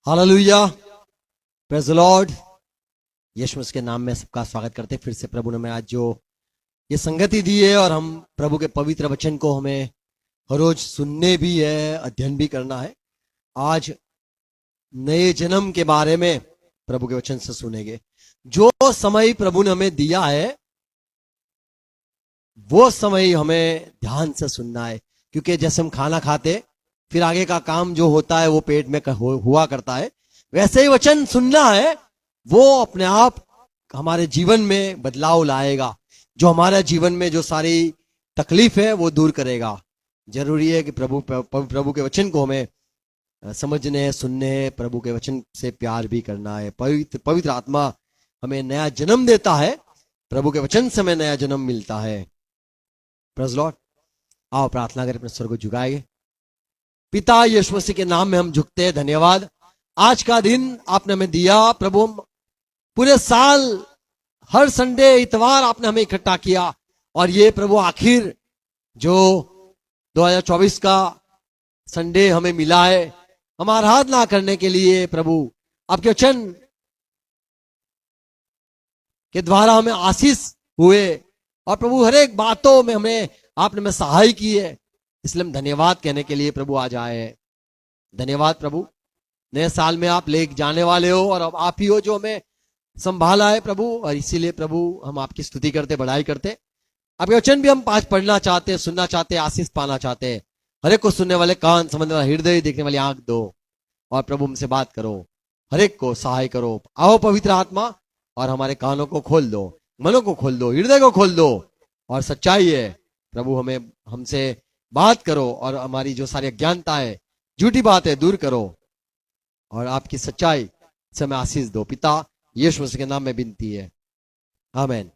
Hallelujah, praise the lord. Yeshu Masih के नाम में सबका स्वागत करते हैं। फिर से प्रभु ने हमें आज जो ये संगति दी है और हम प्रभु के पवित्र वचन को हमें हर रोज सुनने भी है, अध्ययन भी करना है। आज नए जन्म के बारे में प्रभु के वचन से सुनेंगे। जो समय प्रभु ने हमें दिया है वो समय हमें ध्यान से सुनना है, क्योंकि जैसे हम खाना खाते फिर आगे का काम जो होता है वो पेट में हुआ करता है, वैसे ही वचन सुनना है। वो अपने आप हमारे जीवन में बदलाव लाएगा, जो हमारे जीवन में जो सारी तकलीफ है वो दूर करेगा। जरूरी है कि प्रभु के वचन को हमें समझने सुनने, प्रभु के वचन से प्यार भी करना है। पवित्र आत्मा हमें नया जन्म देता है, प्रभु के वचन से हमें नया जन्म मिलता है। Praise Lord. आओ प्रार्थना करें, अपने स्वर को झुकाएंगे। पिता यीशु मसीह के नाम में हम झुकते हैं। धन्यवाद, आज का दिन आपने हमें दिया प्रभु। पूरे साल हर संडे इतवार आपने हमें इकट्ठा किया, और ये प्रभु आखिर जो 2024 का संडे हमें मिला है, हम आराधना करने के लिए प्रभु आपके वचन के द्वारा हमें आशीष हुए, और प्रभु हर एक बातों में हमें आपने हमें सहाय की है। इसलिए हम धन्यवाद कहने के लिए प्रभु आज आए हैं। धन्यवाद प्रभु, नए साल में आप ले जाने वाले हो, और अब आप ही हो जो हमें संभाला है प्रभु। और इसीलिए प्रभु हम आपकी स्तुति करते, बढ़ाई करते। आपके वचन भी हम आज पढ़ना चाहते हैं, सुनना चाहते हैं, आशीष पाना चाहते हैं। हर एक को सुनने वाले कान, समझने वाला हृदय, देखने वाली आंख दो, और प्रभु हमसे बात करो, हर एक को सहाय करो। आओ पवित्र आत्मा, और हमारे कानों को खोल दो, मनों को खोल दो, हृदय को खोल दो, और सच्चाई है प्रभु हमें हमसे बात करो, और हमारी जो सारी अज्ञानता है, झूठी बात है, दूर करो, और आपकी सच्चाई से हमें आशीष दो। पिता यीशु मसीह के नाम में विनती है, आमीन।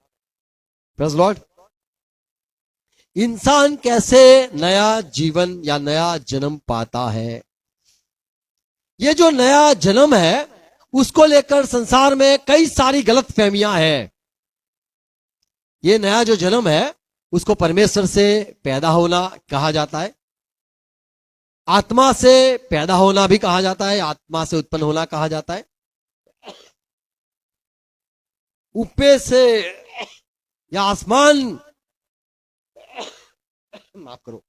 Praise Lord. इंसान कैसे नया जीवन या नया जन्म पाता है? ये जो नया जन्म है उसको लेकर संसार में कई सारी गलत फहमियां हैं। ये नया जो जन्म है उसको परमेश्वर से पैदा होना कहा जाता है, आत्मा से पैदा होना भी कहा जाता है, आत्मा से उत्पन्न होना कहा जाता है, ऊपर से या आसमान, माफ करो,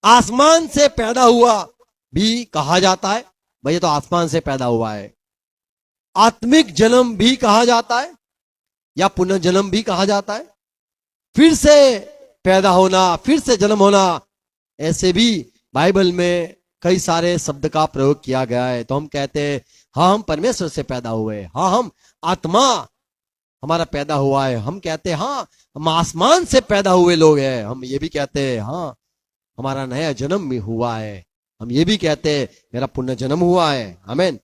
आसमान से पैदा हुआ भी कहा जाता है। भाई तो आसमान से पैदा हुआ है। आत्मिक जन्म भी कहा जाता है, या पुनर्जन्म भी कहा जाता है। फिर से पैदा होना, फिर से जन्म होना, ऐसे भी बाइबल में कई सारे शब्द का प्रयोग किया गया है। तो हम कहते हैं हाँ हम परमेश्वर से पैदा हुए, हाँ हम आत्मा हमारा पैदा हुआ है। हम कहते हैं हाँ हम आसमान से पैदा हुए लोग हैं। हम ये भी कहते हैं हाँ हमारा नया जन्म भी हुआ है। हम ये भी कहते हैं मेरा पुनर्जन्म हुआ है। आमीन।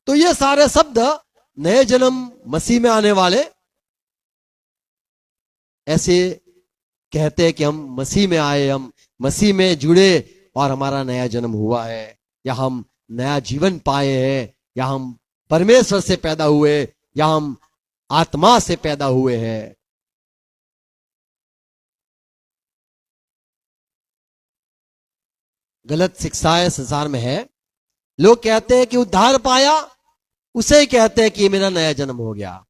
तो ये सारे शब्द नए जन्म, मसीह में आने वाले ऐसे कहते हैं कि हम मसीह में आए, हम मसीह में जुड़े, और हमारा नया जन्म हुआ है, या हम नया जीवन पाए हैं, या हम परमेश्वर से पैदा हुए, या हम आत्मा से पैदा हुए हैं। गलत शिक्षाएं संसार में है। लोग कहते हैं कि उद्धार पाया, उसे ही कहते हैं कि मेरा नया जन्म हो गया।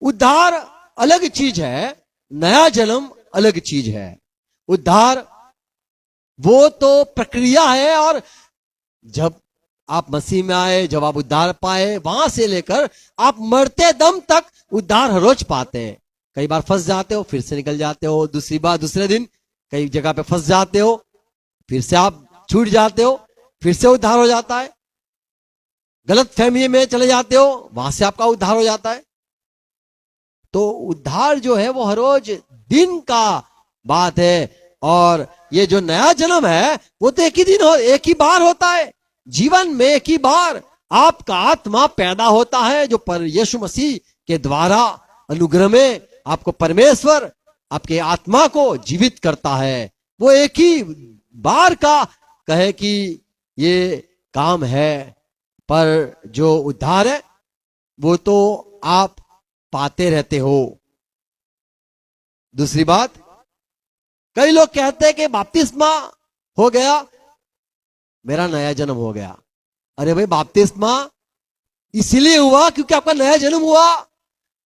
उद्धार अलग चीज है, नया जन्म अलग चीज है। उद्धार वो तो प्रक्रिया है, और जब आप मसीह में आए, जब आप उद्धार पाए, वहां से लेकर आप मरते दम तक उद्धार हर रोज पाते हैं। कई बार फंस जाते हो, फिर से निकल जाते हो, दूसरी बार दूसरे दिन कई जगह पे फंस जाते हो, फिर से आप छूट जाते हो, फिर से उद्धार हो जाता है। गलत फहमी में चले जाते हो, वहां से आपका उद्धार हो जाता है। तो उद्धार जो है वो हर रोज दिन का बात है। और ये जो नया जन्म है वो तो एक ही दिन एक ही बार होता है। जीवन में एक ही बार आपका आत्मा पैदा होता है, जो पर यीशु मसीह के द्वारा अनुग्रह में आपको परमेश्वर आपके आत्मा को जीवित करता है। वो एक ही बार का कहे कि ये काम है, पर जो उद्धार है वो तो आप पाते रहते हो। दूसरी बात, कई लोग कहते हैं कि बपतिस्मा हो गया, मेरा नया जन्म हो गया। अरे भाई बपतिस्मा इसीलिए हुआ क्योंकि आपका नया जन्म हुआ।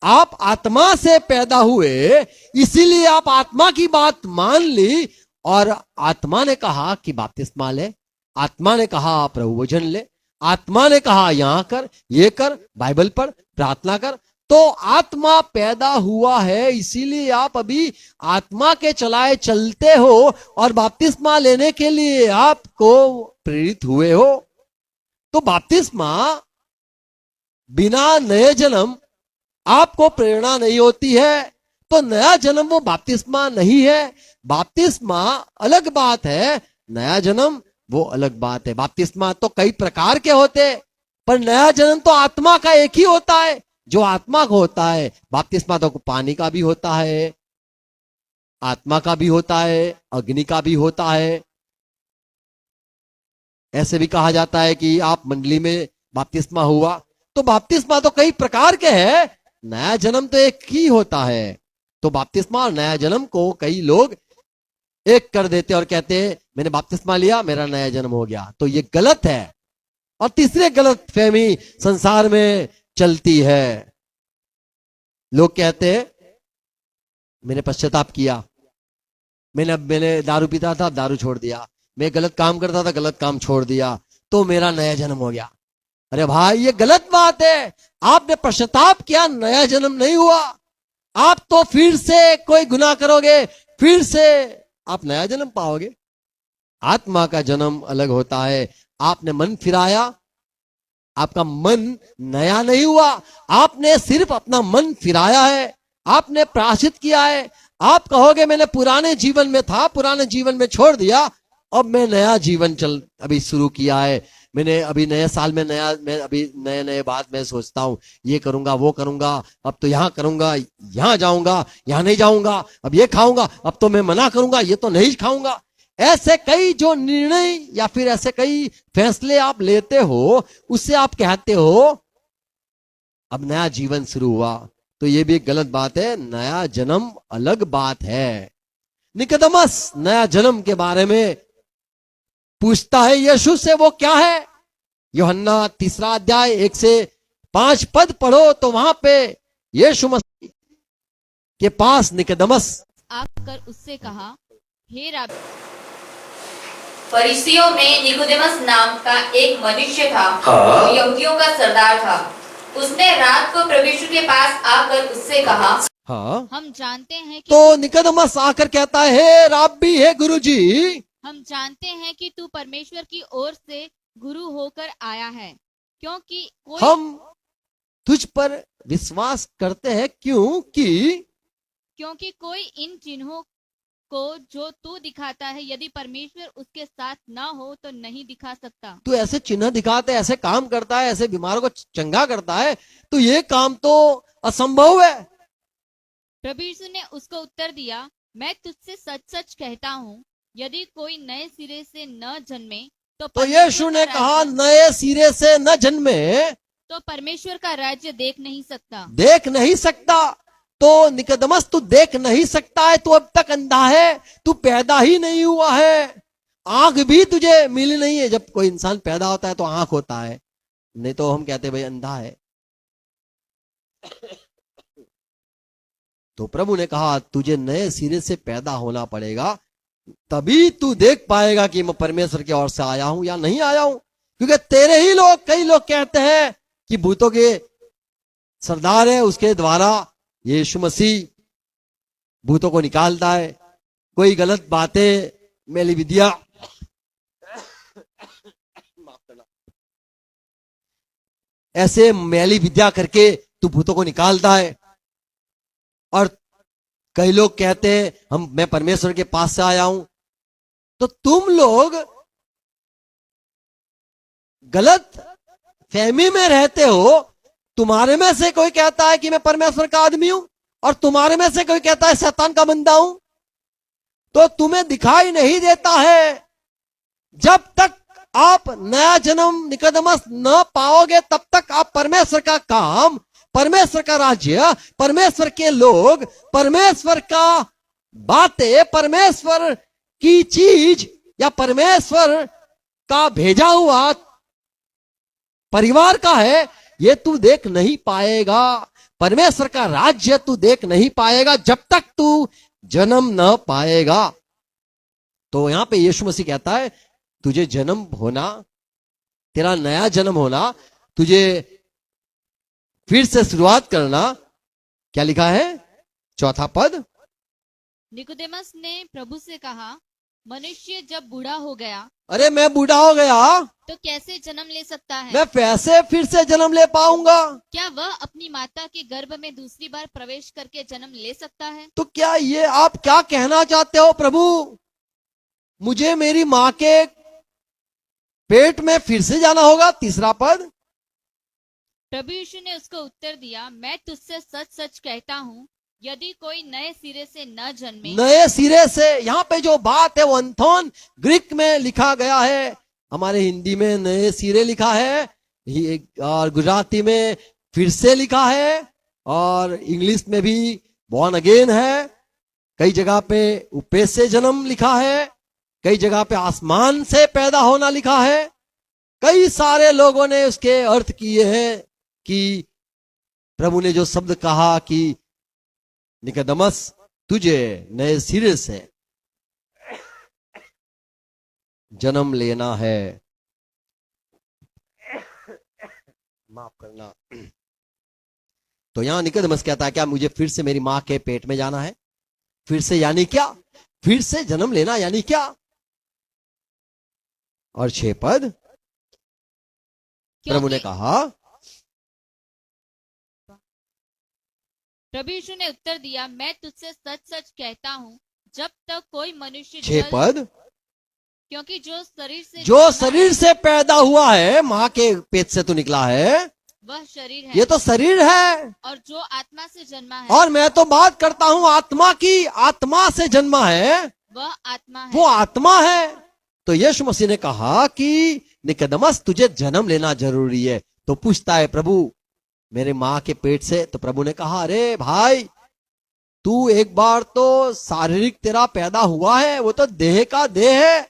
आप आत्मा से पैदा हुए, इसीलिए आप आत्मा की बात मान ली और आत्मा ने कहा कि बपतिस्मा ले, आत्मा ने कहा प्रभु वचन ले, आत्मा ने कहा यहां कर, ये कर, बाइबल पढ़, प्रार्थना कर। तो आत्मा पैदा हुआ है, इसीलिए आप अभी आत्मा के चलाए चलते हो और बपतिस्मा लेने के लिए आपको प्रेरित हुए हो। तो बपतिस्मा बिना नए जन्म आपको प्रेरणा नहीं होती है, तो नया जन्म वो बपतिस्मा नहीं है। बपतिस्मा अलग बात है, नया जन्म वो अलग बात है। बपतिस्मा तो कई प्रकार के होते, पर नया जन्म तो आत्मा का एक ही होता है, जो आत्मा को होता है। बपतिस्मा तो पानी का भी होता है, आत्मा का भी होता है, अग्नि का भी होता है। ऐसे भी कहा जाता है कि आप मंडली में बपतिस्मा हुआ, तो बपतिस्मा तो कई प्रकार के हैं, नया जन्म तो एक ही होता है। तो बपतिस्मा और नया जन्म को कई लोग एक कर देते और कहते हैं मैंने बपतिस्मा लिया, मेरा नया जन्म हो गया। तो ये गलत है। और तीसरे गलत फहमी संसार में चलती है। लोग कहते हैं मैंने पश्चाताप किया, मैंने दारू पीता था, दारू छोड़ दिया, मैं गलत काम करता था, गलत काम छोड़ दिया, तो मेरा नया जन्म हो गया। अरे भाई ये गलत बात है। आपने पश्चाताप किया, नया जन्म नहीं हुआ। आप तो फिर से कोई गुनाह करोगे, फिर से आप नया जन्म पाओगे। आत्मा का जन्म अलग होता है। आपने मन फिराया, आपका मन नया नहीं हुआ, आपने सिर्फ अपना मन फिराया है, आपने प्रायश्चित किया है। आप कहोगे मैंने पुराने जीवन में था, पुराने जीवन में छोड़ दिया, अब मैं नया जीवन अभी शुरू किया है। मैंने अभी नए साल में मैं अभी नए नए बात मैं सोचता हूँ, ये करूंगा, वो करूंगा, अब तो यहाँ करूंगा, यहाँ जाऊंगा, यहाँ नहीं जाऊंगा, अब ये खाऊंगा, अब तो मैं मना करूंगा, ये तो नहीं खाऊंगा। ऐसे कई जो निर्णय या फिर ऐसे कई फैसले आप लेते हो, उससे आप कहते हो अब नया जीवन शुरू हुआ। तो ये भी एक गलत बात है। नया जन्म अलग बात है। निकोदेमस नया जन्म के बारे में पूछता है यीशु से, वो क्या है? यूहन्ना 3 अध्याय 1 से 5 पद पढ़ो, तो वहां पे यीशु मसीह के पास निकोदेमस आकर उससे कहा, हे रब्बी। फरीसियों में निकोदेमस नाम का एक मनुष्य था, हाँ। वो यहूदियों का सरदार था। उसने रात को प्रभु यीशु के पास आकर उससे कहा, हाँ, हम जानते हैं कि तो निकोदेमस आकर कहता है हे रब्बी, हे गुरुजी, हम जानते हैं कि तू परमेश्वर की ओर से गुरु होकर आया है, क्योंकि कोई हम तुझ पर विश्वास करते हैं क्योंकि कोई इन चिन्हों को जो तू दिखाता है, यदि परमेश्वर उसके साथ ना हो तो नहीं दिखा सकता। तू ऐसे चिन्ह दिखाते, ऐसे काम करता है, ऐसे बीमारों को चंगा करता है, तो ये काम तो असंभव है। प्रभु यीशु ने उसको उत्तर दिया, मैं तुझसे सच सच कहता हूँ, यदि कोई नए सिरे से न जन्मे तो यीशु ने कहा नए सिरे से न जन्मे तो परमेश्वर का राज्य देख नहीं सकता। तो निकोदेमस तू देख नहीं सकता है, तू अब तक अंधा है, तू पैदा ही नहीं हुआ है, आंख भी तुझे मिली नहीं है। जब कोई इंसान पैदा होता है तो आंख होता है, नहीं तो हम कहते भाई अंधा है। तो प्रभु ने कहा तुझे नए सिरे से पैदा होना पड़ेगा, तभी तू देख पाएगा कि मैं परमेश्वर की ओर से आया हूं या नहीं आया हूं। क्योंकि तेरे ही लोग, कई लोग कहते हैं कि भूतों के सरदार है, उसके द्वारा यीशु मसीह भूतों को निकालता है। कोई गलत बातें, मैली विद्या, ऐसे मैली विद्या करके तू भूतों को निकालता है। और कई लोग कहते हैं मैं परमेश्वर के पास से आया हूं। तो तुम लोग गलत फहमी में रहते हो। तुम्हारे में से कोई कहता है कि मैं परमेश्वर का आदमी हूं, और तुम्हारे में से कोई कहता है शैतान का बंदा हूं। तो तुम्हें दिखाई नहीं देता है। जब तक आप नया जन्म निकोदेमस न पाओगे, तब तक आप परमेश्वर का काम, परमेश्वर का राज्य, परमेश्वर के लोग, परमेश्वर का बातें, परमेश्वर की चीज या परमेश्वर का भेजा हुआ परिवार का है, ये तू देख नहीं पाएगा। परमेश्वर का राज्य तू देख नहीं पाएगा जब तक तू जन्म न पाएगा। तो यहां पे यीशु मसीह कहता है तुझे जन्म होना, तेरा नया जन्म होना, तुझे फिर से शुरुआत करना। क्या लिखा है 4 पद? निकोदेमस ने प्रभु से कहा, मनुष्य जब बूढ़ा हो गया अरे मैं बूढ़ा हो गया तो कैसे जन्म ले सकता है? मैं कैसे फिर से जन्म ले पाऊंगा? क्या वह अपनी माता के गर्भ में दूसरी बार प्रवेश करके जन्म ले सकता है? तो क्या ये आप क्या कहना चाहते हो प्रभु? मुझे मेरी मां के पेट में फिर से जाना होगा? 3 पद। प्रभु यीशु ने उसको उत्तर दिया, मैं तुझसे सच सच कहता हूँ, यदि कोई नए सिरे से न जन्मे। नए सिरे से, यहाँ पे जो बात है वो अंथोन ग्रीक में लिखा गया है, हमारे हिंदी में नए सिरे लिखा है, और गुजराती में फिर से लिखा है, और इंग्लिश में भी बॉर्न अगेन है। कई जगह पे ऊपर से जन्म लिखा है, कई जगह पे आसमान से पैदा होना लिखा है। कई सारे लोगों ने उसके अर्थ किए हैं कि प्रभु ने जो शब्द कहा कि निकोदेमस तुझे नए सिरे से जन्म लेना है, माफ करना। तो यहां निकोदेमस कहता है क्या मुझे फिर से मेरी मां के पेट में जाना है? फिर से यानी क्या? फिर से जन्म लेना यानी क्या? और 6 पद, प्रभु ने कहा, प्रभु यीशु ने उत्तर दिया, मैं तुझसे सच सच कहता हूँ, जब तक कोई मनुष्य 6 पद, क्योंकि जो शरीर से पैदा हुआ है, मां के पेट से तो निकला है, वह शरीर है, ये तो शरीर है। और जो आत्मा से जन्मा है, और मैं तो बात करता हूं आत्मा की, आत्मा से जन्मा है, वह आत्मा है। वो आत्मा है। तो यीशु मसीह ने कहा कि निकोदेमस तुझे जन्म लेना जरूरी है। तो पूछता है प्रभु मेरे मां के पेट से? तो प्रभु ने कहा अरे भाई, तू एक बार तो शारीरिक तेरा पैदा हुआ है, वो तो देह का देह है,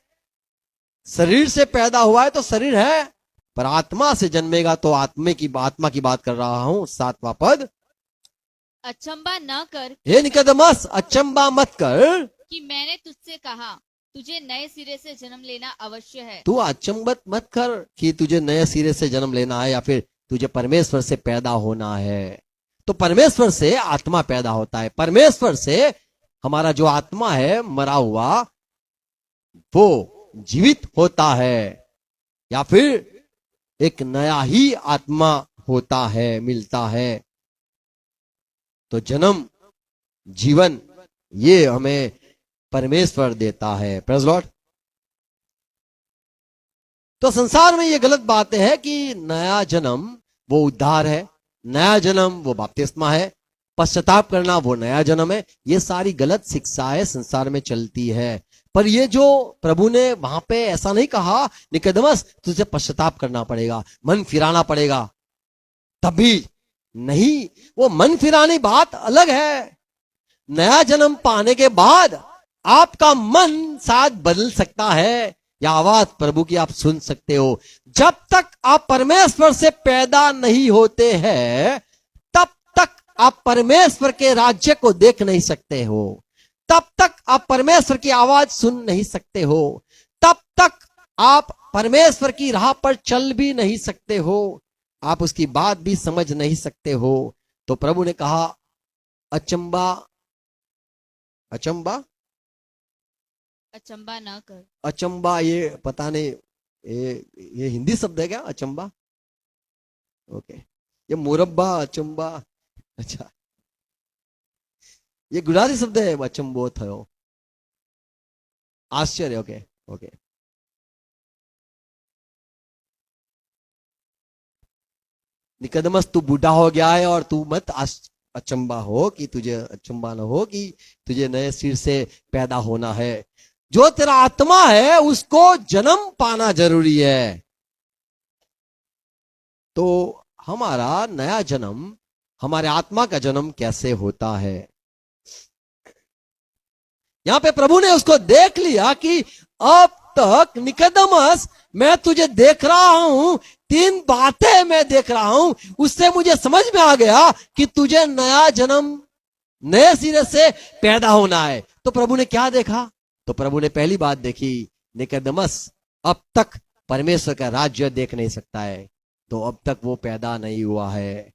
शरीर से पैदा हुआ है तो शरीर है, पर आत्मा से जन्मेगा तो आत्मा की बात कर रहा हूं। 7वां पद, अचंबा न कर हे निकोदेमस अचंबा मत कर कि मैंने तुझसे कहा, तुझे नए सिरे से जन्म लेना अवश्य है। तू अचंबत मत कर कि तुझे नए सिरे से जन्म लेना है या फिर तुझे परमेश्वर से पैदा होना है। तो परमेश्वर से आत्मा पैदा होता है, परमेश्वर से हमारा जो आत्मा है मरा हुआ वो जीवित होता है, या फिर एक नया ही आत्मा होता है, मिलता है। तो जन्म जीवन ये हमें परमेश्वर देता है। Praise lord. तो संसार में ये गलत बात है कि नया जन्म वो उद्धार है, नया जन्म वो बपतिस्मा है, पश्चाताप करना वो नया जन्म है। ये सारी गलत शिक्षाएं संसार में चलती है। पर ये जो प्रभु ने वहां पे ऐसा नहीं कहा निकोदेमस तुझे पश्चाताप करना पड़ेगा, मन फिराना पड़ेगा तभी नहीं, वो मन फिरानी बात अलग है। नया जन्म पाने के बाद आपका मन शायद बदल सकता है, या आवाज प्रभु की आप सुन सकते हो। जब तक आप परमेश्वर से पैदा नहीं होते हैं तब तक आप परमेश्वर के राज्य को देख नहीं सकते हो, तब तक आप परमेश्वर की आवाज सुन नहीं सकते हो, तब तक आप परमेश्वर की राह पर चल भी नहीं सकते हो, आप उसकी बात भी समझ नहीं सकते हो। तो प्रभु ने कहा अचंबा अचंबा अचंबा न कर। अचंबा ये पता नहीं ये हिंदी शब्द है क्या अचंबा? ओके, ये मुरब्बा अचंबा, अच्छा ये गुजराती शब्द है अचंबो थयो, आश्चर्य। ओके ओके, निकोदेमस तू बूढ़ा हो गया है और तू मत अचंबा हो कि तुझे अचंबा न हो कि तुझे नए सिर से पैदा होना है। जो तेरा आत्मा है उसको जन्म पाना जरूरी है। तो हमारा नया जन्म, हमारे आत्मा का जन्म कैसे होता है? यहां पे प्रभु ने उसको देख लिया कि अब तक निकोदेमस मैं तुझे देख रहा हूं, 3 बातें मैं देख रहा हूं, उससे मुझे समझ में आ गया कि तुझे नया जन्म, नए सिरे से पैदा होना है। तो प्रभु ने क्या देखा? तो प्रभु ने पहली बात देखी, निकोदेमस अब तक परमेश्वर का राज्य देख नहीं सकता है, तो अब तक वो पैदा नहीं हुआ है।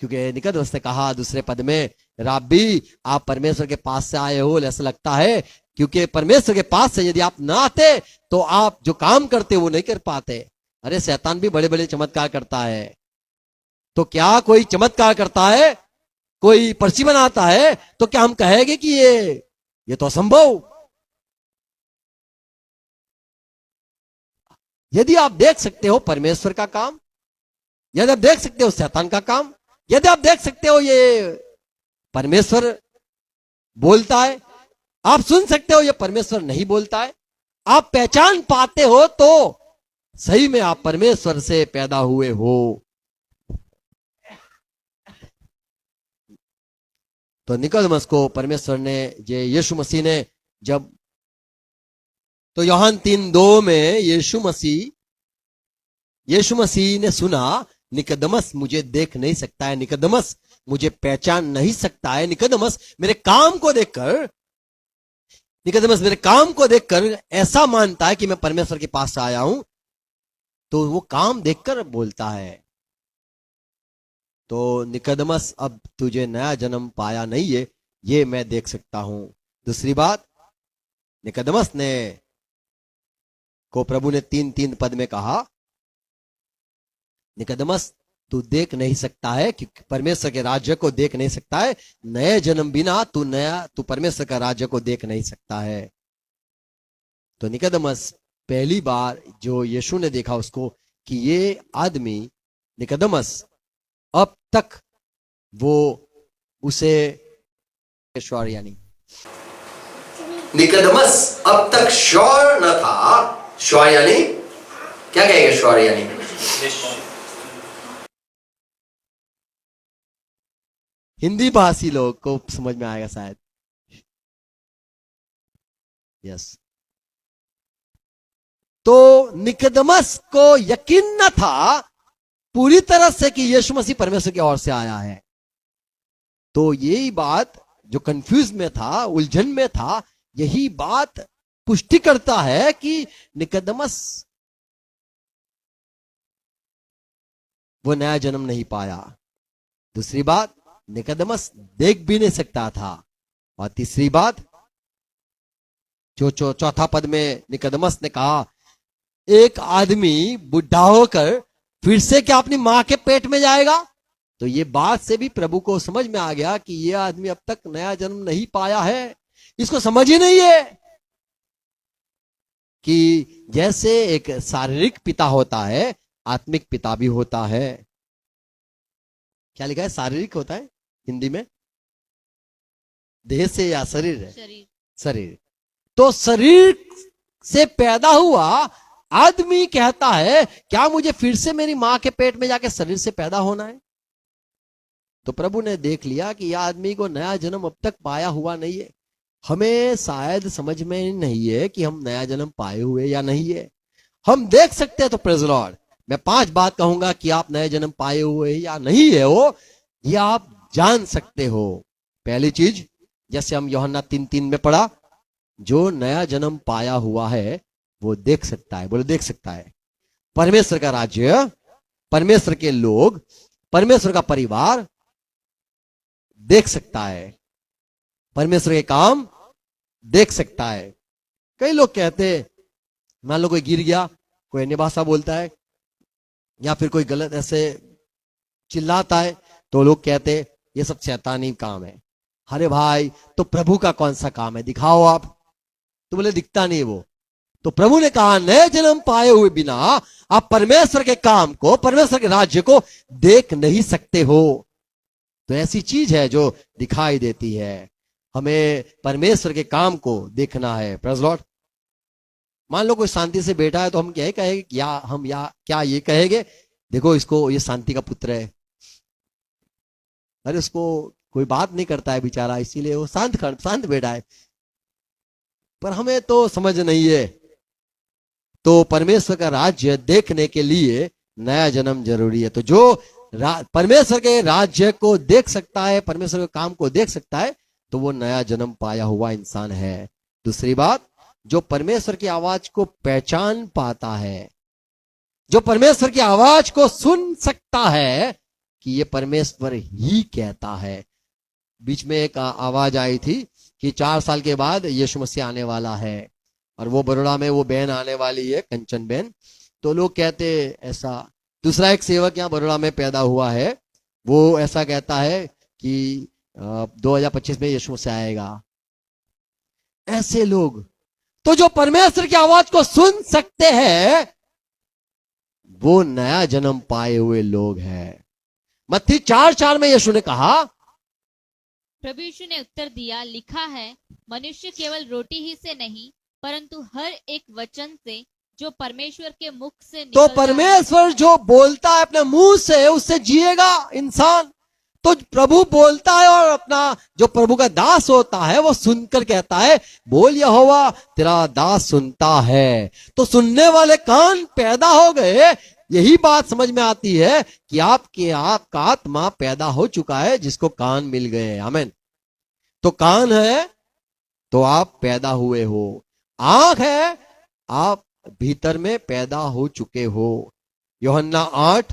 क्योंकि निकोदेमस ने कहा दूसरे पद में, राब्बी आप परमेश्वर के पास से आए हो, ऐसा लगता है, क्योंकि परमेश्वर के पास से यदि आप ना आते तो आप जो काम करते वो नहीं कर पाते। अरे शैतान भी बड़े बड़े चमत्कार करता है, तो क्या कोई चमत्कार करता है, कोई पर्ची बनाता है, तो क्या हम कहेंगे कि ये तो असंभव? यदि आप देख सकते हो परमेश्वर का काम, यदि आप देख सकते हो शैतान का काम, यदि आप देख सकते हो ये परमेश्वर बोलता है, आप सुन सकते हो ये परमेश्वर नहीं बोलता है, आप पहचान पाते हो तो सही में आप परमेश्वर से पैदा हुए हो। तो निकोदेमस को परमेश्वर ने, यीशु मसीह ने जब, तो यूहन्ना 3:2 में यीशु मसीह ने सुना, निकोदेमस मुझे देख नहीं सकता है, निकोदेमस मुझे पहचान नहीं सकता है, निकोदेमस मेरे काम को देखकर ऐसा मानता है कि मैं परमेश्वर के पास आया हूं, तो वो काम देखकर बोलता है। तो निकोदेमस अब तुझे नया जन्म पाया नहीं है, ये मैं देख सकता हूं। दूसरी बात, निकोदेमस ने को प्रभु ने 3:3 पद में कहा, निकोदेमस तू देख नहीं सकता है, क्योंकि परमेश्वर के राज्य को देख नहीं सकता है, नए जन्म बिना तू परमेश्वर का राज्य को देख नहीं सकता है। तो निकोदेमस पहली बार जो यीशु ने देखा उसको, कि ये आदमी निकोदेमस अब तक वो उसे श्योर, यानी निकोदेमस अब तक श्योर न था। श्योर यानी क्या कहेंगे? श्योर यानी हिंदी भाषी लोग को समझ में आएगा शायद। यस। तो निकोदेमस को यकीन न था पूरी तरह से कि यीशु मसीह परमेश्वर की ओर से आया है। तो यही बात जो कंफ्यूज में था, उलझन में था, यही बात पुष्टि करता है कि निकोदेमस वो नया जन्म नहीं पाया। दूसरी बात, निकोदेमस देख भी नहीं सकता था। और तीसरी बात, जो चौथा पद में निकोदेमस ने कहा, एक आदमी बुढ़ा होकर फिर से क्या अपनी मां के पेट में जाएगा? तो ये बात से भी प्रभु को समझ में आ गया कि ये आदमी अब तक नया जन्म नहीं पाया है, इसको समझ ही नहीं है कि जैसे एक शारीरिक पिता होता है, आत्मिक पिता भी होता है। क्या लिखा है? शारीरिक होता है हिंदी में, देह से या शरीर है? शरीर। तो शरीर से पैदा हुआ आदमी कहता है, क्या मुझे फिर से मेरी मां के पेट में जाके शरीर से पैदा होना है? तो प्रभु ने देख लिया कि यह आदमी को नया जन्म अब तक पाया हुआ नहीं है। हमें शायद समझ में नहीं है कि हम नया जन्म पाए हुए या नहीं है। हम देख सकते हैं तो प्रेज़ लॉर्ड, मैं 5 बात कहूंगा कि आप नए जन्म पाए हुए या नहीं है वो, ये आप जान सकते हो। पहली चीज, जैसे हम यूहन्ना 3:3 में पढ़ा, जो नया जन्म पाया हुआ है वो देख सकता है। बोलो देख सकता है। परमेश्वर का राज्य, परमेश्वर के लोग, परमेश्वर का परिवार देख सकता है, परमेश्वर के काम देख सकता है। कई लोग कहते हैं, मान लो कोई गिर गया, कोई अन्य भाषा बोलता है, या फिर कोई गलत ऐसे चिल्लाता है, तो लोग कहते हैं ये सब शैतानी काम है। अरे भाई, तो प्रभु का कौन सा काम है, दिखाओ आप। तो बोले दिखता नहीं वो। तो प्रभु ने कहा, नए जन्म पाए हुए बिना आप परमेश्वर के काम को, परमेश्वर के राज्य को देख नहीं सकते हो। तो ऐसी चीज है जो दिखाई देती है। हमें परमेश्वर के काम को देखना है। Praise Lord. मान लो कोई शांति से बैठा है, तो हम क्या कहेंगे? क्या ये कहेंगे, देखो इसको, ये शांति का पुत्र है। अरे उसको कोई बात नहीं करता है बेचारा, इसीलिए वो शांत बैठा है। पर हमें तो समझ नहीं है। तो परमेश्वर का राज्य देखने के लिए नया जन्म जरूरी है। तो जो परमेश्वर के राज्य को देख सकता है, परमेश्वर के काम को देख सकता है, तो वो नया जन्म पाया हुआ इंसान है। दूसरी बात, जो परमेश्वर की आवाज को पहचान पाता है, जो परमेश्वर की आवाज को सुन सकता है कि ये परमेश्वर ही कहता है। बीच में एक आवाज आई थी कि 4 साल के बाद यीशु मसीह आने वाला है, और वो बड़ोड़ा में वो बहन आने वाली है, कंचन बहन। तो लोग कहते ऐसा। दूसरा एक सेवक यहाँ बड़ोड़ा में पैदा हुआ है, वो ऐसा कहता है कि 2025 में यीशु मसीह आएगा। ऐसे लोग, तो जो परमेश्वर की आवाज को सुन सकते हैं, वो नया जन्म पाए हुए लोग हैं। मत्ती 4:4 में यीशु ने कहा, प्रभु यीशु ने उत्तर दिया, लिखा है, मनुष्य केवल रोटी ही से नहीं परंतु हर एक वचन से जो परमेश्वर के मुख से तो निकलता है। परमेश्वर जो बोलता है अपने मुंह से, उससे जिएगा इंसान। तो प्रभु बोलता है और अपना जो प्रभु का दास होता है वो सुनकर कहता है, बोल यहोवा तेरा दास सुनता है। तो सुनने वाले कान पैदा हो गए। यही बात समझ में आती है कि आपका आत्मा पैदा हो चुका है, जिसको कान मिल गए। आमीन। तो कान है तो आप पैदा हुए हो, आंख है आप भीतर में पैदा हो चुके हो। यूहन्ना 8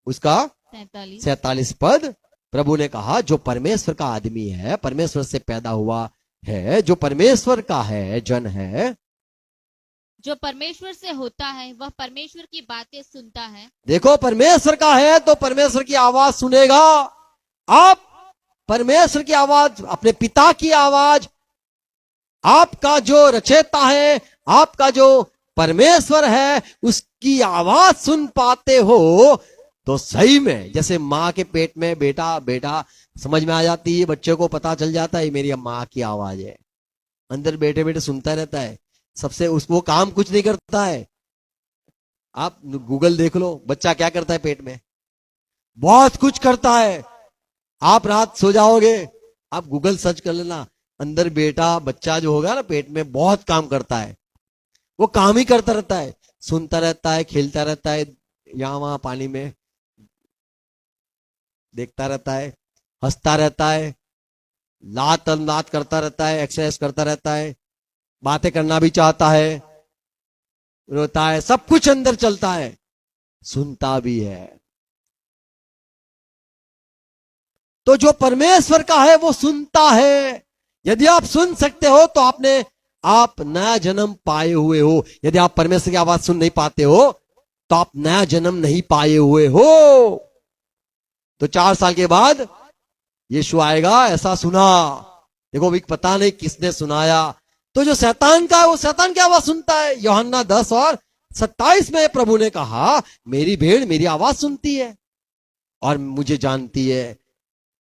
उसका 47 पद, प्रभु ने कहा, जो परमेश्वर का आदमी है, परमेश्वर से पैदा हुआ है, जो परमेश्वर का है, जन है, जो परमेश्वर से होता है वह परमेश्वर की बातें सुनता है। देखो, परमेश्वर का है तो परमेश्वर की आवाज सुनेगा। आप परमेश्वर की आवाज, अपने पिता की आवाज, आपका जो रचयिता है, आपका जो परमेश्वर है, उसकी आवाज सुन पाते हो तो सही में जैसे माँ के पेट में बेटा समझ में आ जाती है, बच्चे को पता चल जाता है मेरी माँ की आवाज है। अंदर बैठे बैठे सुनता रहता है, सबसे उसको काम कुछ नहीं करता है। आप गूगल देख लो, बच्चा क्या करता है पेट में, बहुत कुछ करता है। आप रात सो जाओगे, आप गूगल सर्च कर लेना, अंदर बच्चा जो होगा ना पेट में, बहुत काम करता है। वो काम ही करता रहता है, सुनता रहता है, खेलता रहता है, यहां वहां पानी में देखता रहता है, हंसता रहता है, लात करता रहता है, एक्सरसाइज करता रहता है, बातें करना भी चाहता है, रोता है, सब कुछ अंदर चलता है, सुनता भी है। तो जो परमेश्वर का है वो सुनता है। यदि आप सुन सकते हो तो आप नया जन्म पाए हुए हो। यदि आप परमेश्वर की आवाज सुन नहीं पाते हो तो आप नया जन्म नहीं पाए हुए हो। तो 4 साल के बाद यीशु आएगा, ऐसा सुना। देखो अभी पता नहीं किसने सुनाया। तो जो शैतान का है वो शैतान की आवाज सुनता है। यूहन्ना 10:27 में प्रभु ने कहा, मेरी भेड़ मेरी आवाज सुनती है और मुझे जानती है।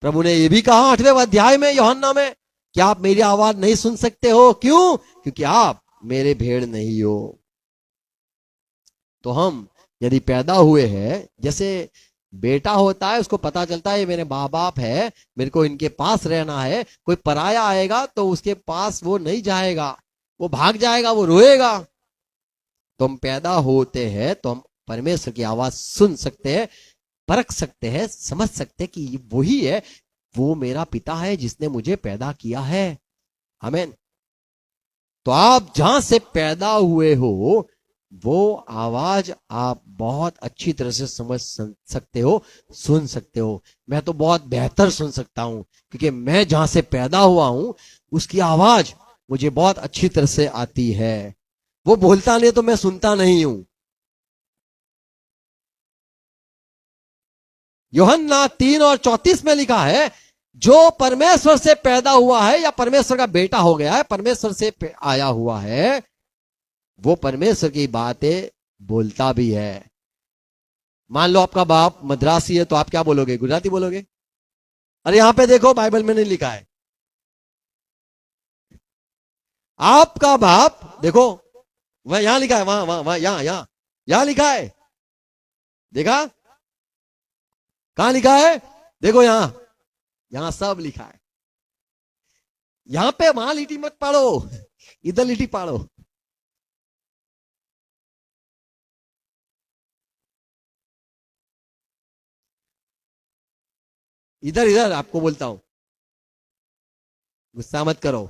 प्रभु ने यह भी कहा 8वें अध्याय में यूहन्ना में कि आप मेरी आवाज नहीं सुन सकते हो। क्यों? क्योंकि आप मेरे भेड़ नहीं हो। तो हम यदि पैदा हुए हैं, जैसे बेटा होता है, उसको पता चलता है ये मेरे माँ बाप है, मेरे को इनके पास रहना है। कोई पराया आएगा तो उसके पास वो नहीं जाएगा, वो भाग जाएगा, वो रोएगा। तो हम पैदा होते हैं तो हम परमेश्वर की आवाज सुन सकते हैं, परख सकते हैं, समझ सकते हैं कि वही है, वो मेरा पिता है जिसने मुझे पैदा किया है। आमीन। तो आप जहां से पैदा हुए हो वो आवाज आप बहुत अच्छी तरह से समझ सकते हो, सुन सकते हो। मैं तो बहुत बेहतर सुन सकता हूं, क्योंकि मैं जहां से पैदा हुआ हूं उसकी आवाज मुझे बहुत अच्छी तरह से आती है। वो बोलता नहीं तो मैं सुनता नहीं हूं। यूहन्ना 3:34 में लिखा है, जो परमेश्वर से पैदा हुआ है या परमेश्वर का बेटा हो गया है, परमेश्वर से आया हुआ है, वो परमेश्वर की बातें बोलता भी है। मान लो आपका बाप मद्रासी है तो आप क्या बोलोगे? गुजराती बोलोगे? अरे यहां पे देखो, बाइबल में नहीं लिखा है। आपका बाप देखो, वह यहां लिखा है, वहां वहां वहां यहां लिखा है। देखा कहां लिखा है? देखो यहां सब लिखा है। यहां पे वहां लिटी मत पाड़ो, इधर लिटी पाड़ो। इधर इधर आपको बोलता हूं, गुस्सा मत करो।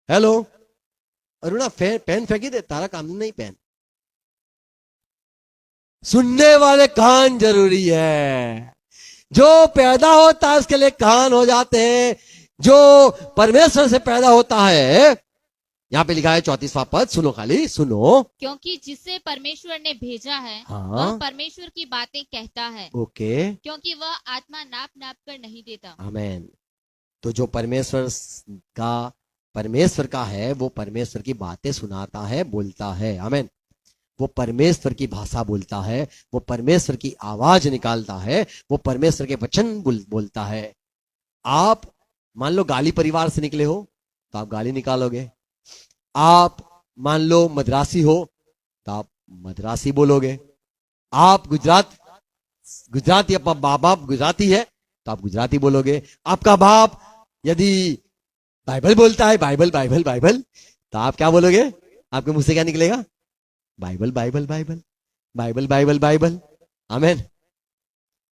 हेलो अरुणा, पेन फेंकी दे, तारा काम नहीं पेन। सुनने वाले कान जरूरी है। जो पैदा होता है उसके लिए कान हो जाते हैं। जो परमेश्वर से पैदा होता है, यहां पे लिखा है 34वां पद, सुनो खाली सुनो। क्योंकि जिसे परमेश्वर ने भेजा है हाँ। वह परमेश्वर की बातें कहता है, ओके, क्योंकि वह आत्मा नाप नाप कर नहीं देता। आमेन। तो जो परमेश्वर का है, वो परमेश्वर की बातें सुनाता है, बोलता है। आमेन। वो परमेश्वर की भाषा बोलता है, वो परमेश्वर की आवाज निकालता है, वो परमेश्वर के वचन बोलता है। आप मान लो गाली परिवार से निकले हो तो आप गाली निकालोगे। आप मान लो मद्रासी हो तो आप मद्रासी बोलोगे। आप गुजराती, आपका बाप गुजराती है तो आप गुजराती बोलोगे। आपका बाप यदि बाइबल बोलता है, बाइबल बाइबल बाइबल, तो आप क्या बोलोगे? आपके मुंह से क्या निकलेगा? Bible Bible Bible Bible Bible Bible. Amen.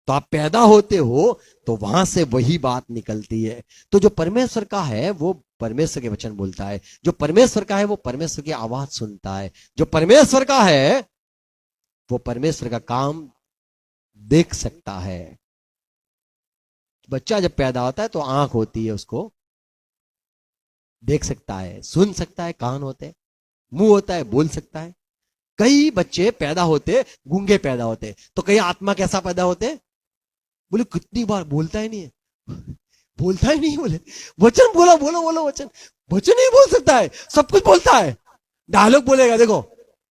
तो आप पैदा होते हो तो वहां से वही बात निकलती है। तो जो परमेश्वर का है वो परमेश्वर के वचन बोलता है, जो परमेश्वर का है वो परमेश्वर की आवाज सुनता है, जो परमेश्वर का है वो परमेश्वर का काम देख सकता है। बच्चा जब पैदा होता है तो आंख होती है, उसको देख सकता है, सुन सकता है, कान होते हैं, मुंह होता है, बोल सकता है। कई बच्चे पैदा होते गूंगे पैदा होते, तो कई आत्मा कैसा पैदा होते? बोले कितनी बार बोलता ही नहीं है, बोलता ही नहीं, बोले वचन बोला, बोलो बोलो वचन, वचन नहीं बोल सकता है, सब कुछ बोलता है, डायलॉग बोलेगा देखो,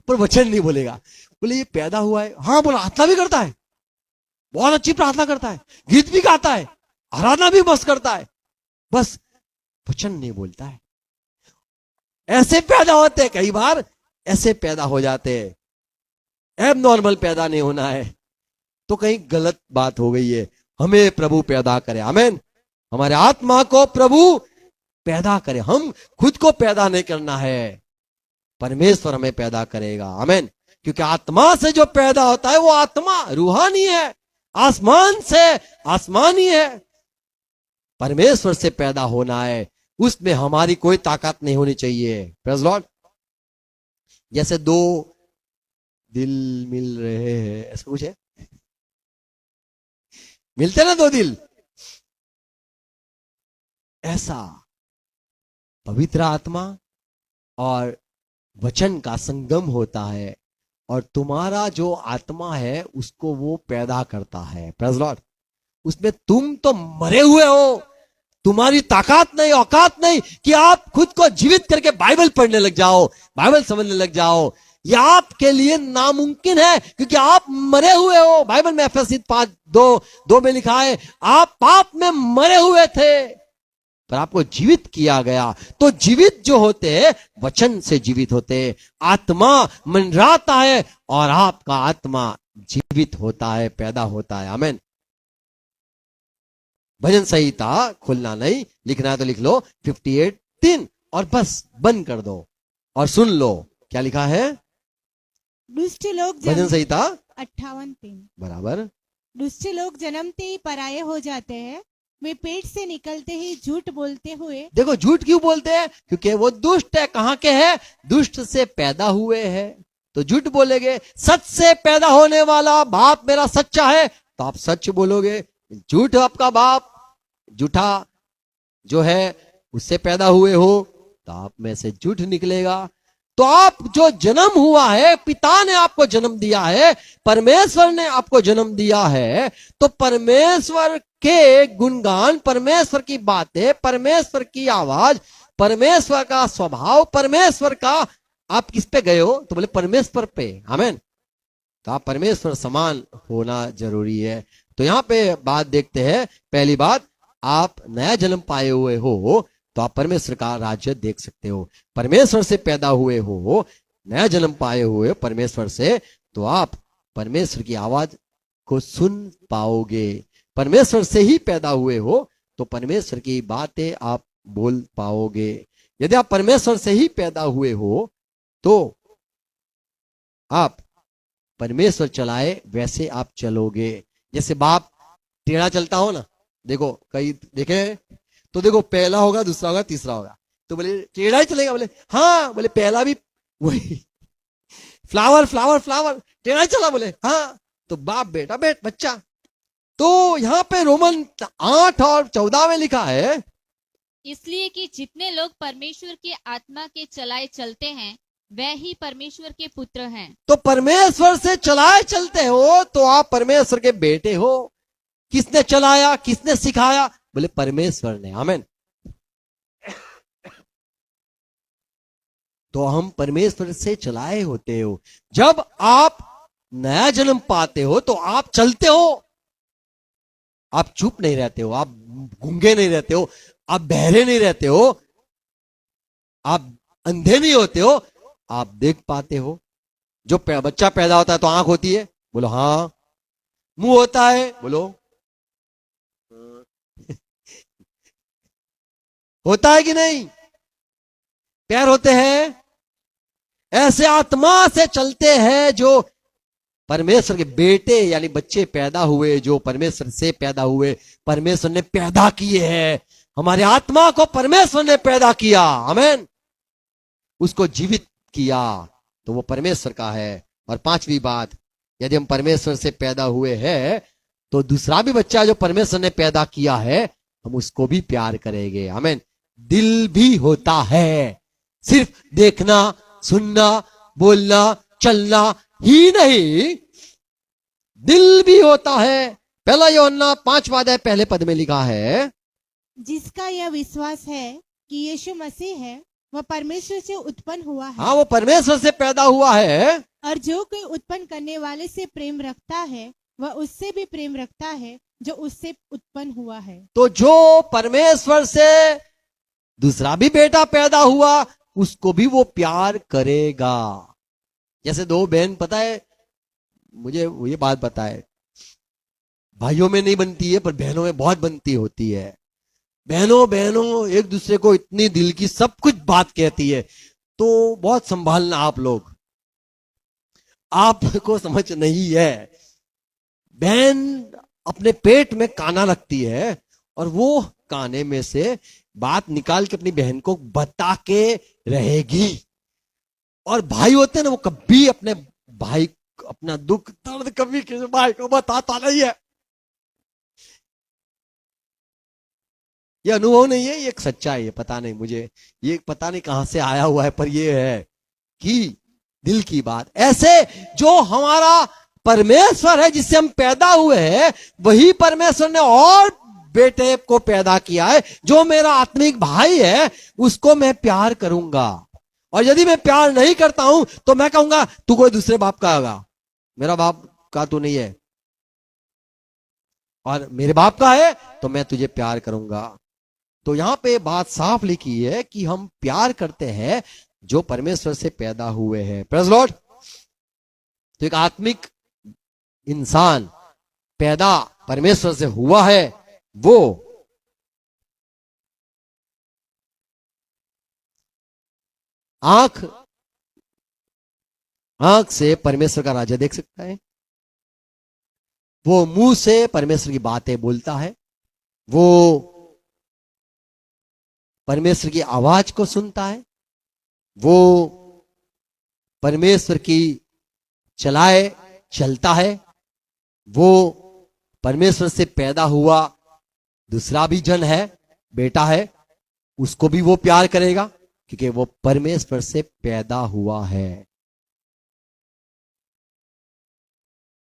पर वचन नहीं बोलेगा। बोले ये पैदा हुआ है, हाँ बोला, प्रार्थना भी करता है, बहुत अच्छी प्रार्थना करता है, गीत भी गाता है, आराधना भी बस करता है, बस वचन नहीं बोलता है। ऐसे पैदा होते हैं, कई बार ऐसे पैदा हो जाते हैं। एब नॉर्मल पैदा नहीं होना है तो कहीं गलत बात हो गई है। हमें प्रभु पैदा करे, आमेन। हमारे आत्मा को प्रभु पैदा करे, हम खुद को पैदा नहीं करना है, परमेश्वर हमें पैदा करेगा, आमेन। क्योंकि आत्मा से जो पैदा होता है वो आत्मा रूहानी है, आसमान से आसमानी है। परमेश्वर से पैदा होना है, उसमें हमारी कोई ताकत नहीं होनी चाहिए। Praise Lord. जैसे दो दिल मिल रहे हैं, ऐसा कुछ है, मिलते ना दो दिल, ऐसा पवित्र आत्मा और वचन का संगम होता है, और तुम्हारा जो आत्मा है उसको वो पैदा करता है। Praise Lord. उसमें तुम तो मरे हुए हो, तुम्हारी ताकत नहीं, औकात नहीं कि आप खुद को जीवित करके बाइबल पढ़ने लग जाओ, बाइबल समझने लग जाओ। यह आपके लिए नामुमकिन है क्योंकि आप मरे हुए हो। बाइबल में एफएससी 5:2 में लिखा है, आप पाप में मरे हुए थे पर आपको जीवित किया गया। तो जीवित जो होते हैं वचन से जीवित होते हैं, आत्मा मंडराता है और आपका आत्मा जीवित होता है, पैदा होता है, आमेन। भजन संहिता खुलना नहीं, लिखना है तो लिख लो 58:3 और बस बंद कर दो और सुन लो क्या लिखा है। दुष्ट लोग भजन संहिता 58:3 बराबर। दुष्ट लोग जन्मते ही पराये हो जाते हैं, वे पेट से निकलते ही झूठ बोलते हुए। देखो झूठ क्यों बोलते हैं? क्योंकि वो दुष्ट है। कहां के है? दुष्ट से पैदा हुए हैं तो झूठ बोलेंगे। सच से पैदा होने वाला बाप मेरा सच्चा है तो आप सच बोलोगे। झूठ आपका बाप झूठा जो है उससे पैदा हुए हो तो आप में से झूठ निकलेगा। तो आप जो जन्म हुआ है, पिता ने आपको जन्म दिया है, परमेश्वर ने आपको जन्म दिया है, तो परमेश्वर के गुणगान, परमेश्वर की बातें, परमेश्वर की आवाज, परमेश्वर का स्वभाव, परमेश्वर का, आप किस पे गए हो? तो बोले परमेश्वर पे, आमेन। तो आप परमेश्वर समान होना जरूरी है। तो यहां पे बात देखते हैं। पहली बात, आप नया जन्म पाए हुए हो तो आप परमेश्वर का राज्य देख सकते हो। परमेश्वर से पैदा हुए हो, नया जन्म पाए हुए परमेश्वर से, तो आप परमेश्वर की आवाज को सुन पाओगे। परमेश्वर से ही पैदा हुए हो तो परमेश्वर की बातें आप बोल पाओगे। यदि आप परमेश्वर से ही पैदा हुए हो तो आप परमेश्वर चलाए वैसे आप चलोगे। जैसे बाप टेढ़ा चलता हो ना देखो कई देखे तो देखो, पहला होगा, दूसरा होगा, तीसरा होगा, तो बोले टेढ़ा ही चलेगा, बोले हाँ, बोले पहला भी वही फ्लावर फ्लावर फ्लावर टेढ़ा ही चला, बोले हाँ, तो बाप बेटा बच्चा। तो यहाँ पे रोमन 8 और 14 में लिखा है, इसलिए कि जितने लोग परमेश्वर की आत्मा के चलाए चलते हैं वह ही परमेश्वर के पुत्र हैं। तो परमेश्वर से चलाए चलते हो तो आप परमेश्वर के बेटे हो। किसने चलाया, किसने सिखाया? बोले परमेश्वर ने। आमीन। तो हम परमेश्वर से चलाए होते हो। जब आप नया जन्म पाते हो तो आप चलते हो, आप चुप नहीं रहते हो, आप गूंगे नहीं रहते हो, आप बहरे नहीं रहते हो, आप अंधे नहीं होते हो, आप देख पाते हो। जो बच्चा पैदा होता है तो आंख होती है, बोलो हाँ। मुंह होता है, बोलो होता है कि नहीं? पैर होते हैं। ऐसे आत्मा से चलते हैं जो परमेश्वर के बेटे यानी बच्चे पैदा हुए, जो परमेश्वर से पैदा हुए, परमेश्वर ने पैदा किए हैं। हमारे आत्मा को परमेश्वर ने पैदा किया, आमीन, उसको जीवित किया, तो वो परमेश्वर का है। और 5वीं बात, यदि हम परमेश्वर से पैदा हुए हैं तो दूसरा भी बच्चा जो परमेश्वर ने पैदा किया है हम उसको भी प्यार करेंगे, आमीन। दिल भी होता है, सिर्फ देखना, सुनना, बोलना, चलना ही नहीं, दिल भी होता है। पहला यूहन्ना 5 पहले पद में लिखा है, जिसका यह विश्वास है कि यीशु मसीह है वह परमेश्वर से उत्पन्न हुआ है। हाँ, वो परमेश्वर से पैदा हुआ है। और जो कोई उत्पन्न करने वाले से प्रेम रखता है वह उससे भी प्रेम रखता है जो उससे उत्पन्न हुआ है। तो जो परमेश्वर से दूसरा भी बेटा पैदा हुआ उसको भी वो प्यार करेगा। जैसे 2 बहन, पता है मुझे ये बात पता है, भाइयों में नहीं बनती है पर बहनों में बहुत बनती होती है। बहनों एक दूसरे को इतनी दिल की सब कुछ बात कहती है, तो बहुत संभालना आप लोग, आपको समझ नहीं है। बहन अपने पेट में काना रखती है और वो काने में से बात निकाल के अपनी बहन को बता के रहेगी। और भाई होते हैं ना, वो कभी अपने भाई अपना दुख दर्द कभी किसी भाई को बताता नहीं है। ये अनुभव नहीं है, ये एक सच्चाई है। पता नहीं मुझे, ये पता नहीं कहां से आया हुआ है, पर ये है कि दिल की बात। ऐसे जो हमारा परमेश्वर है जिससे हम पैदा हुए हैं, वही परमेश्वर ने और बेटे को पैदा किया है। जो मेरा आत्मिक भाई है उसको मैं प्यार करूंगा, और यदि मैं प्यार नहीं करता हूं तो मैं कहूंगा तू कोई दूसरे बाप का होगा, मेरा बाप का तू नहीं है, और मेरे बाप का है तो मैं तुझे प्यार करूंगा। तो यहां पे बात साफ लिखी है कि हम प्यार करते हैं जो परमेश्वर से पैदा हुए हैं। Praise lord. तो एक आत्मिक इंसान पैदा परमेश्वर से हुआ है, वो आंख से परमेश्वर का राज्य देख सकता है, वो मुंह से परमेश्वर की बातें बोलता है, वो परमेश्वर की आवाज को सुनता है, वो परमेश्वर की चलाए चलता है, वो परमेश्वर से पैदा हुआ दूसरा भी जन है, बेटा है, उसको भी वो प्यार करेगा क्योंकि वो परमेश्वर से पैदा हुआ है।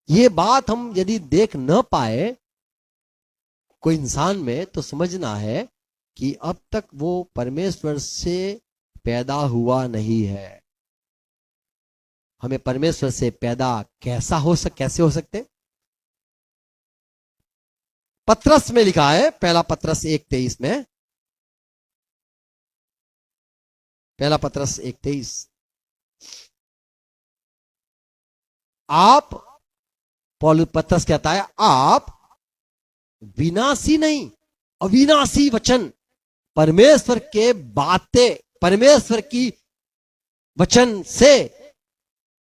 ये बात हम यदि देख न पाए कोई इंसान में तो समझना है कि अब तक वो परमेश्वर से पैदा हुआ नहीं है। हमें परमेश्वर से पैदा कैसे हो सकते? पत्रस में लिखा है, पहला पत्रस 1:23 में, पहला पत्रस 1:23, आप, पौलुस पत्रस कहता है, आप विनाशी नहीं अविनाशी वचन परमेश्वर के बातें, परमेश्वर की वचन से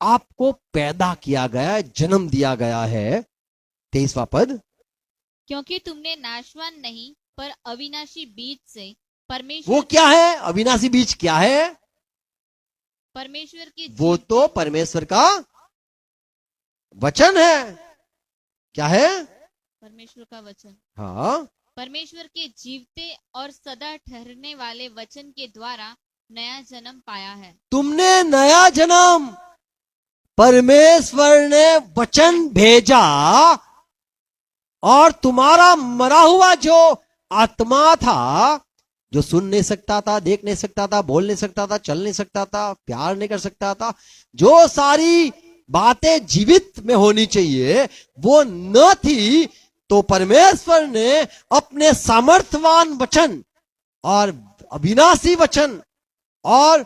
आपको पैदा किया गया, जन्म दिया गया है। 23वां पद, क्योंकि तुमने नाशवान नहीं पर अविनाशी बीज से वो परमेश्वर क्या है? अविनाशी बीज क्या है? परमेश्वर की वो तो परमेश्वर का वचन है। क्या है? परमेश्वर का वचन, हाँ, परमेश्वर के जीवते और सदा ठहरने वाले वचन के द्वारा नया जन्म पाया है। तुमने नया जन्म, परमेश्वर ने वचन भेजा और तुम्हारा मरा हुआ जो आत्मा था, जो सुन नहीं सकता था, देख नहीं सकता था, बोल नहीं सकता था, चल नहीं सकता था, प्यार नहीं कर सकता था, जो सारी बातें जीवित में होनी चाहिए वो न थी, तो परमेश्वर ने अपने सामर्थ्यवान वचन और अविनाशी वचन और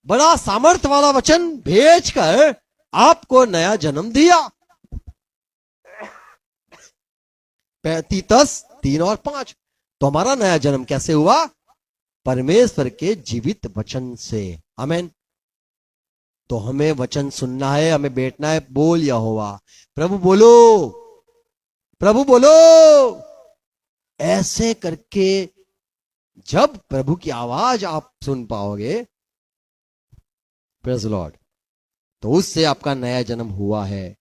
बड़ा सामर्थ्य वाला वचन भेजकर आपको नया जन्म दिया। तीतस 3 और 5। तो हमारा नया जन्म कैसे हुआ? परमेश्वर के जीवित वचन से। आमीन। तो हमें वचन सुनना है, हमें बैठना है। बोल यहोवा, प्रभु बोलो, प्रभु बोलो। ऐसे करके जब प्रभु की आवाज आप सुन पाओगे, प्रेज़ लॉर्ड, तो उससे आपका नया जन्म हुआ है।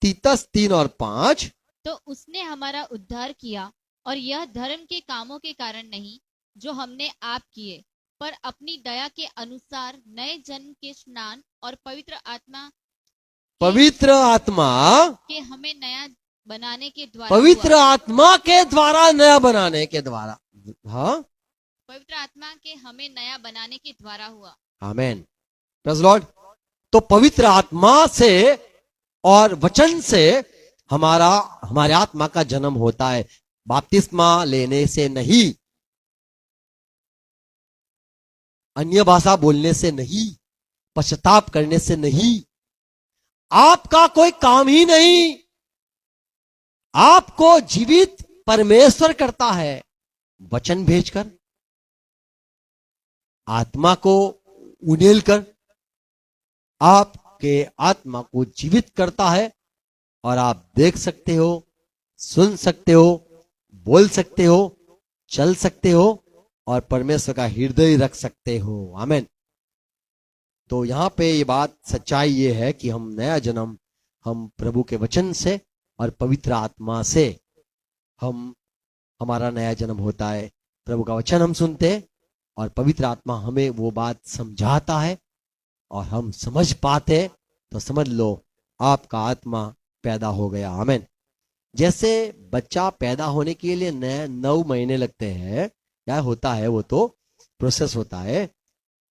तीतस 3 और 5। तो उसने हमारा उद्धार किया, और यह धर्म के कामों के कारण नहीं जो हमने आप किए, पर अपनी दया के अनुसार नए जन्म के स्नान और पवित्र आत्मा के हमें नया बनाने के द्वारा पवित्र हुआ। आत्मा के द्वारा नया बनाने के द्वारा। हाँ, पवित्र आत्मा के हमें नया बनाने के द्वारा हुआ। आमीन। Praise lord. तो पवित्र आत्मा से और वचन से हमारे आत्मा का जन्म होता है, बपतिस्मा लेने से नहीं, अन्य भाषा बोलने से नहीं, पश्चाताप करने से नहीं, आपका कोई काम ही नहीं। आपको जीवित परमेश्वर करता है वचन भेजकर, आत्मा को उड़ेल कर आपके आत्मा को जीवित करता है, और आप देख सकते हो, सुन सकते हो, बोल सकते हो, चल सकते हो, और परमेश्वर का हृदय रख सकते हो। आमीन। तो यहां पे ये बात, सच्चाई ये है कि हम नया जन्म, हम प्रभु के वचन से और पवित्र आत्मा से हमारा नया जन्म होता है। प्रभु का वचन हम सुनते हैं और पवित्र आत्मा हमें वो बात समझाता है और हम समझ पाते, तो समझ लो आपका आत्मा पैदा हो गया। आमीन। जैसे बच्चा पैदा होने के लिए 9 महीने लगते हैं, क्या होता है, वो तो प्रोसेस होता है।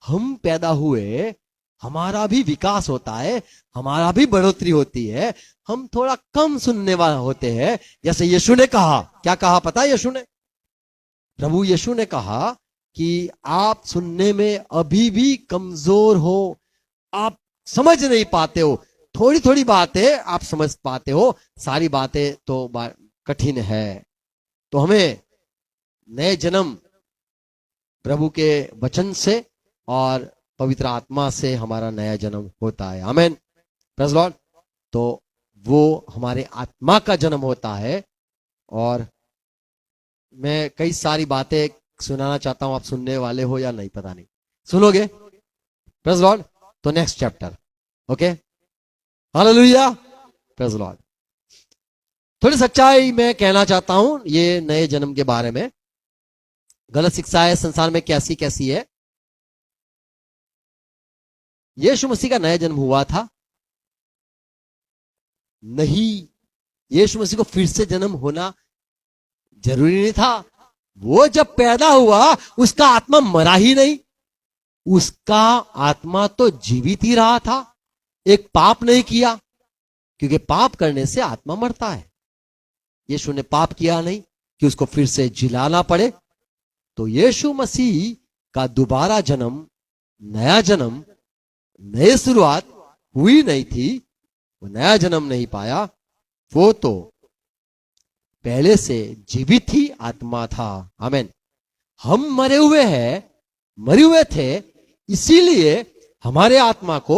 हम पैदा हुए, हमारा भी विकास होता है, हमारा भी बढ़ोतरी होती है। हम थोड़ा कम सुनने वाले होते हैं। जैसे यीशु ने कहा, क्या कहा पता है यीशु ने? प्रभु यीशु ने कहा कि आप सुनने में अभी भी कमजोर हो, आप समझ नहीं पाते हो, थोड़ी थोड़ी बातें आप समझ पाते हो, सारी बातें तो कठिन है। तो हमें नए जन्म प्रभु के वचन से और पवित्र आत्मा से हमारा नया जन्म होता है। आमीन। Praise lord. तो वो हमारे आत्मा का जन्म होता है, और मैं कई सारी बातें सुनाना चाहता हूं। आप सुनने वाले हो या नहीं पता नहीं, सुनोगे? Praise lord. तो next chapter, okay, hallelujah, praise lord. थोड़ी सच्चाई मैं कहना चाहता हूं ये नए जन्म के बारे में। गलत शिक्षाएं संसार में कैसी कैसी है। यीशु मसीह का नया जन्म हुआ था? नहीं। यीशु मसीह को फिर से जन्म होना जरूरी नहीं था। वो जब पैदा हुआ उसका आत्मा मरा ही नहीं, उसका आत्मा तो जीवित ही रहा था। एक पाप नहीं किया, क्योंकि पाप करने से आत्मा मरता है। यीशु ने पाप किया नहीं कि उसको फिर से जिलाना पड़े। तो यीशु मसीह का दोबारा जन्म, नया जन्म, नई शुरुआत हुई नहीं थी, वो नया जन्म नहीं पाया। वो तो पहले से जीवित ही आत्मा था। आमीन। हम मरे हुए थे, इसीलिए हमारे आत्मा को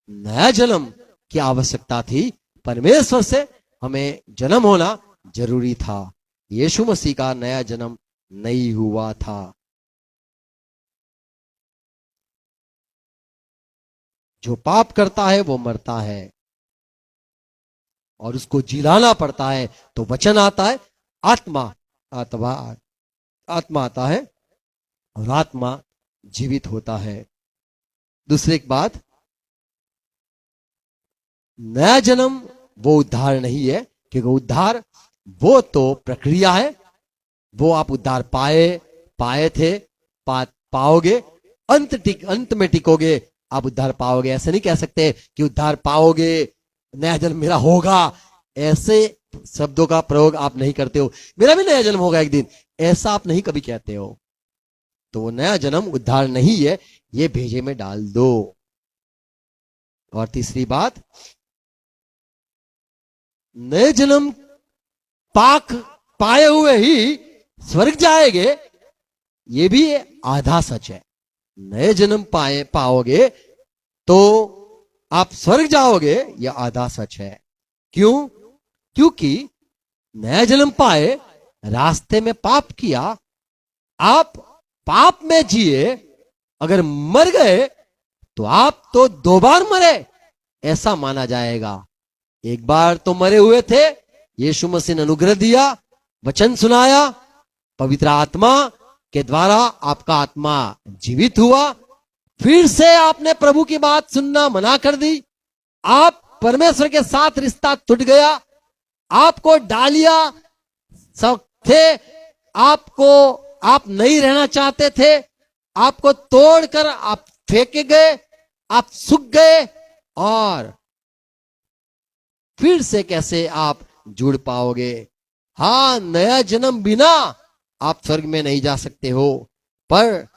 नया जन्म की आवश्यकता थी। परमेश्वर से हमें जन्म होना जरूरी था। यीशु मसीह का नया जन्म नहीं हुआ था। जो पाप करता है वो मरता है और उसको जिलाना पड़ता है। तो वचन आता है, आत्मा आता है और आत्मा जीवित होता है। दूसरी एक बात, नया जन्म वो उद्धार नहीं है, क्योंकि उद्धार वो तो प्रक्रिया है। वो आप उद्धार पाए थे, पाओगे, अंत में टिकोगे, आप उद्धार पाओगे। ऐसे नहीं कह सकते कि उद्धार पाओगे, नया जन्म मेरा होगा। ऐसे शब्दों का प्रयोग आप नहीं करते हो। मेरा भी नया जन्म होगा एक दिन, ऐसा आप नहीं कभी कहते हो। तो वो नया जन्म उद्धार नहीं है, ये भेजे में डाल दो। और तीसरी बात, नए जन्म पाए हुए ही स्वर्ग जाएंगे, ये भी आधा सच है। नए जन्म पाओगे तो आप स्वर्ग जाओगे, यह आधा सच है। क्यों? क्योंकि नया जन्म पाए, रास्ते में पाप किया, आप पाप में जिए, अगर मर गए तो आप तो 2 बार मरे, ऐसा माना जाएगा। एक बार तो मरे हुए थे, यीशु मसीह ने अनुग्रह दिया, वचन सुनाया, पवित्र आत्मा के द्वारा आपका आत्मा जीवित हुआ। फिर से आपने प्रभु की बात सुनना मना कर दी, आप परमेश्वर के साथ रिश्ता टूट गया, आपको डालिया सब थे, आप नहीं रहना चाहते थे, आपको तोड़कर आप फेंके गए, आप सूख गए, और फिर से कैसे आप जुड़ पाओगे? हाँ, नया जन्म बिना आप स्वर्ग में नहीं जा सकते हो, पर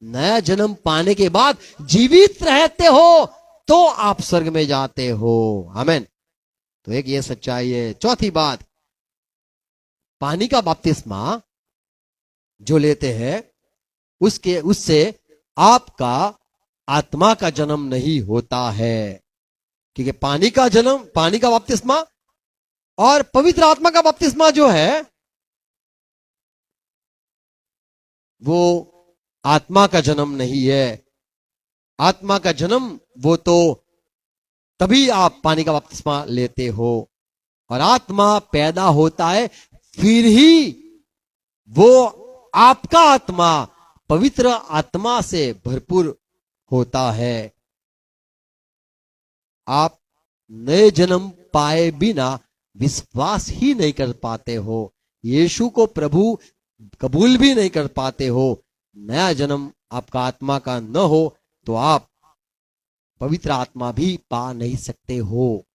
नया जन्म पाने के बाद जीवित रहते हो तो आप स्वर्ग में जाते हो। आमीन। तो एक ये सच्चाई है। चौथी बात, पानी का बपतिस्मा जो लेते हैं उससे आपका आत्मा का जन्म नहीं होता है, क्योंकि पानी का बपतिस्मा और पवित्र आत्मा का बपतिस्मा जो है वो आत्मा का जन्म नहीं है। आत्मा का जन्म वो तो तभी आप पानी का बपतिस्मा लेते हो, और आत्मा पैदा होता है, फिर ही वो आपका आत्मा पवित्र आत्मा से भरपूर होता है। आप नए जन्म पाए बिना विश्वास ही नहीं कर पाते हो, यीशु को प्रभु कबूल भी नहीं कर पाते हो। नया जन्म आपका आत्मा का न हो तो आप पवित्र आत्मा भी पा नहीं सकते हो।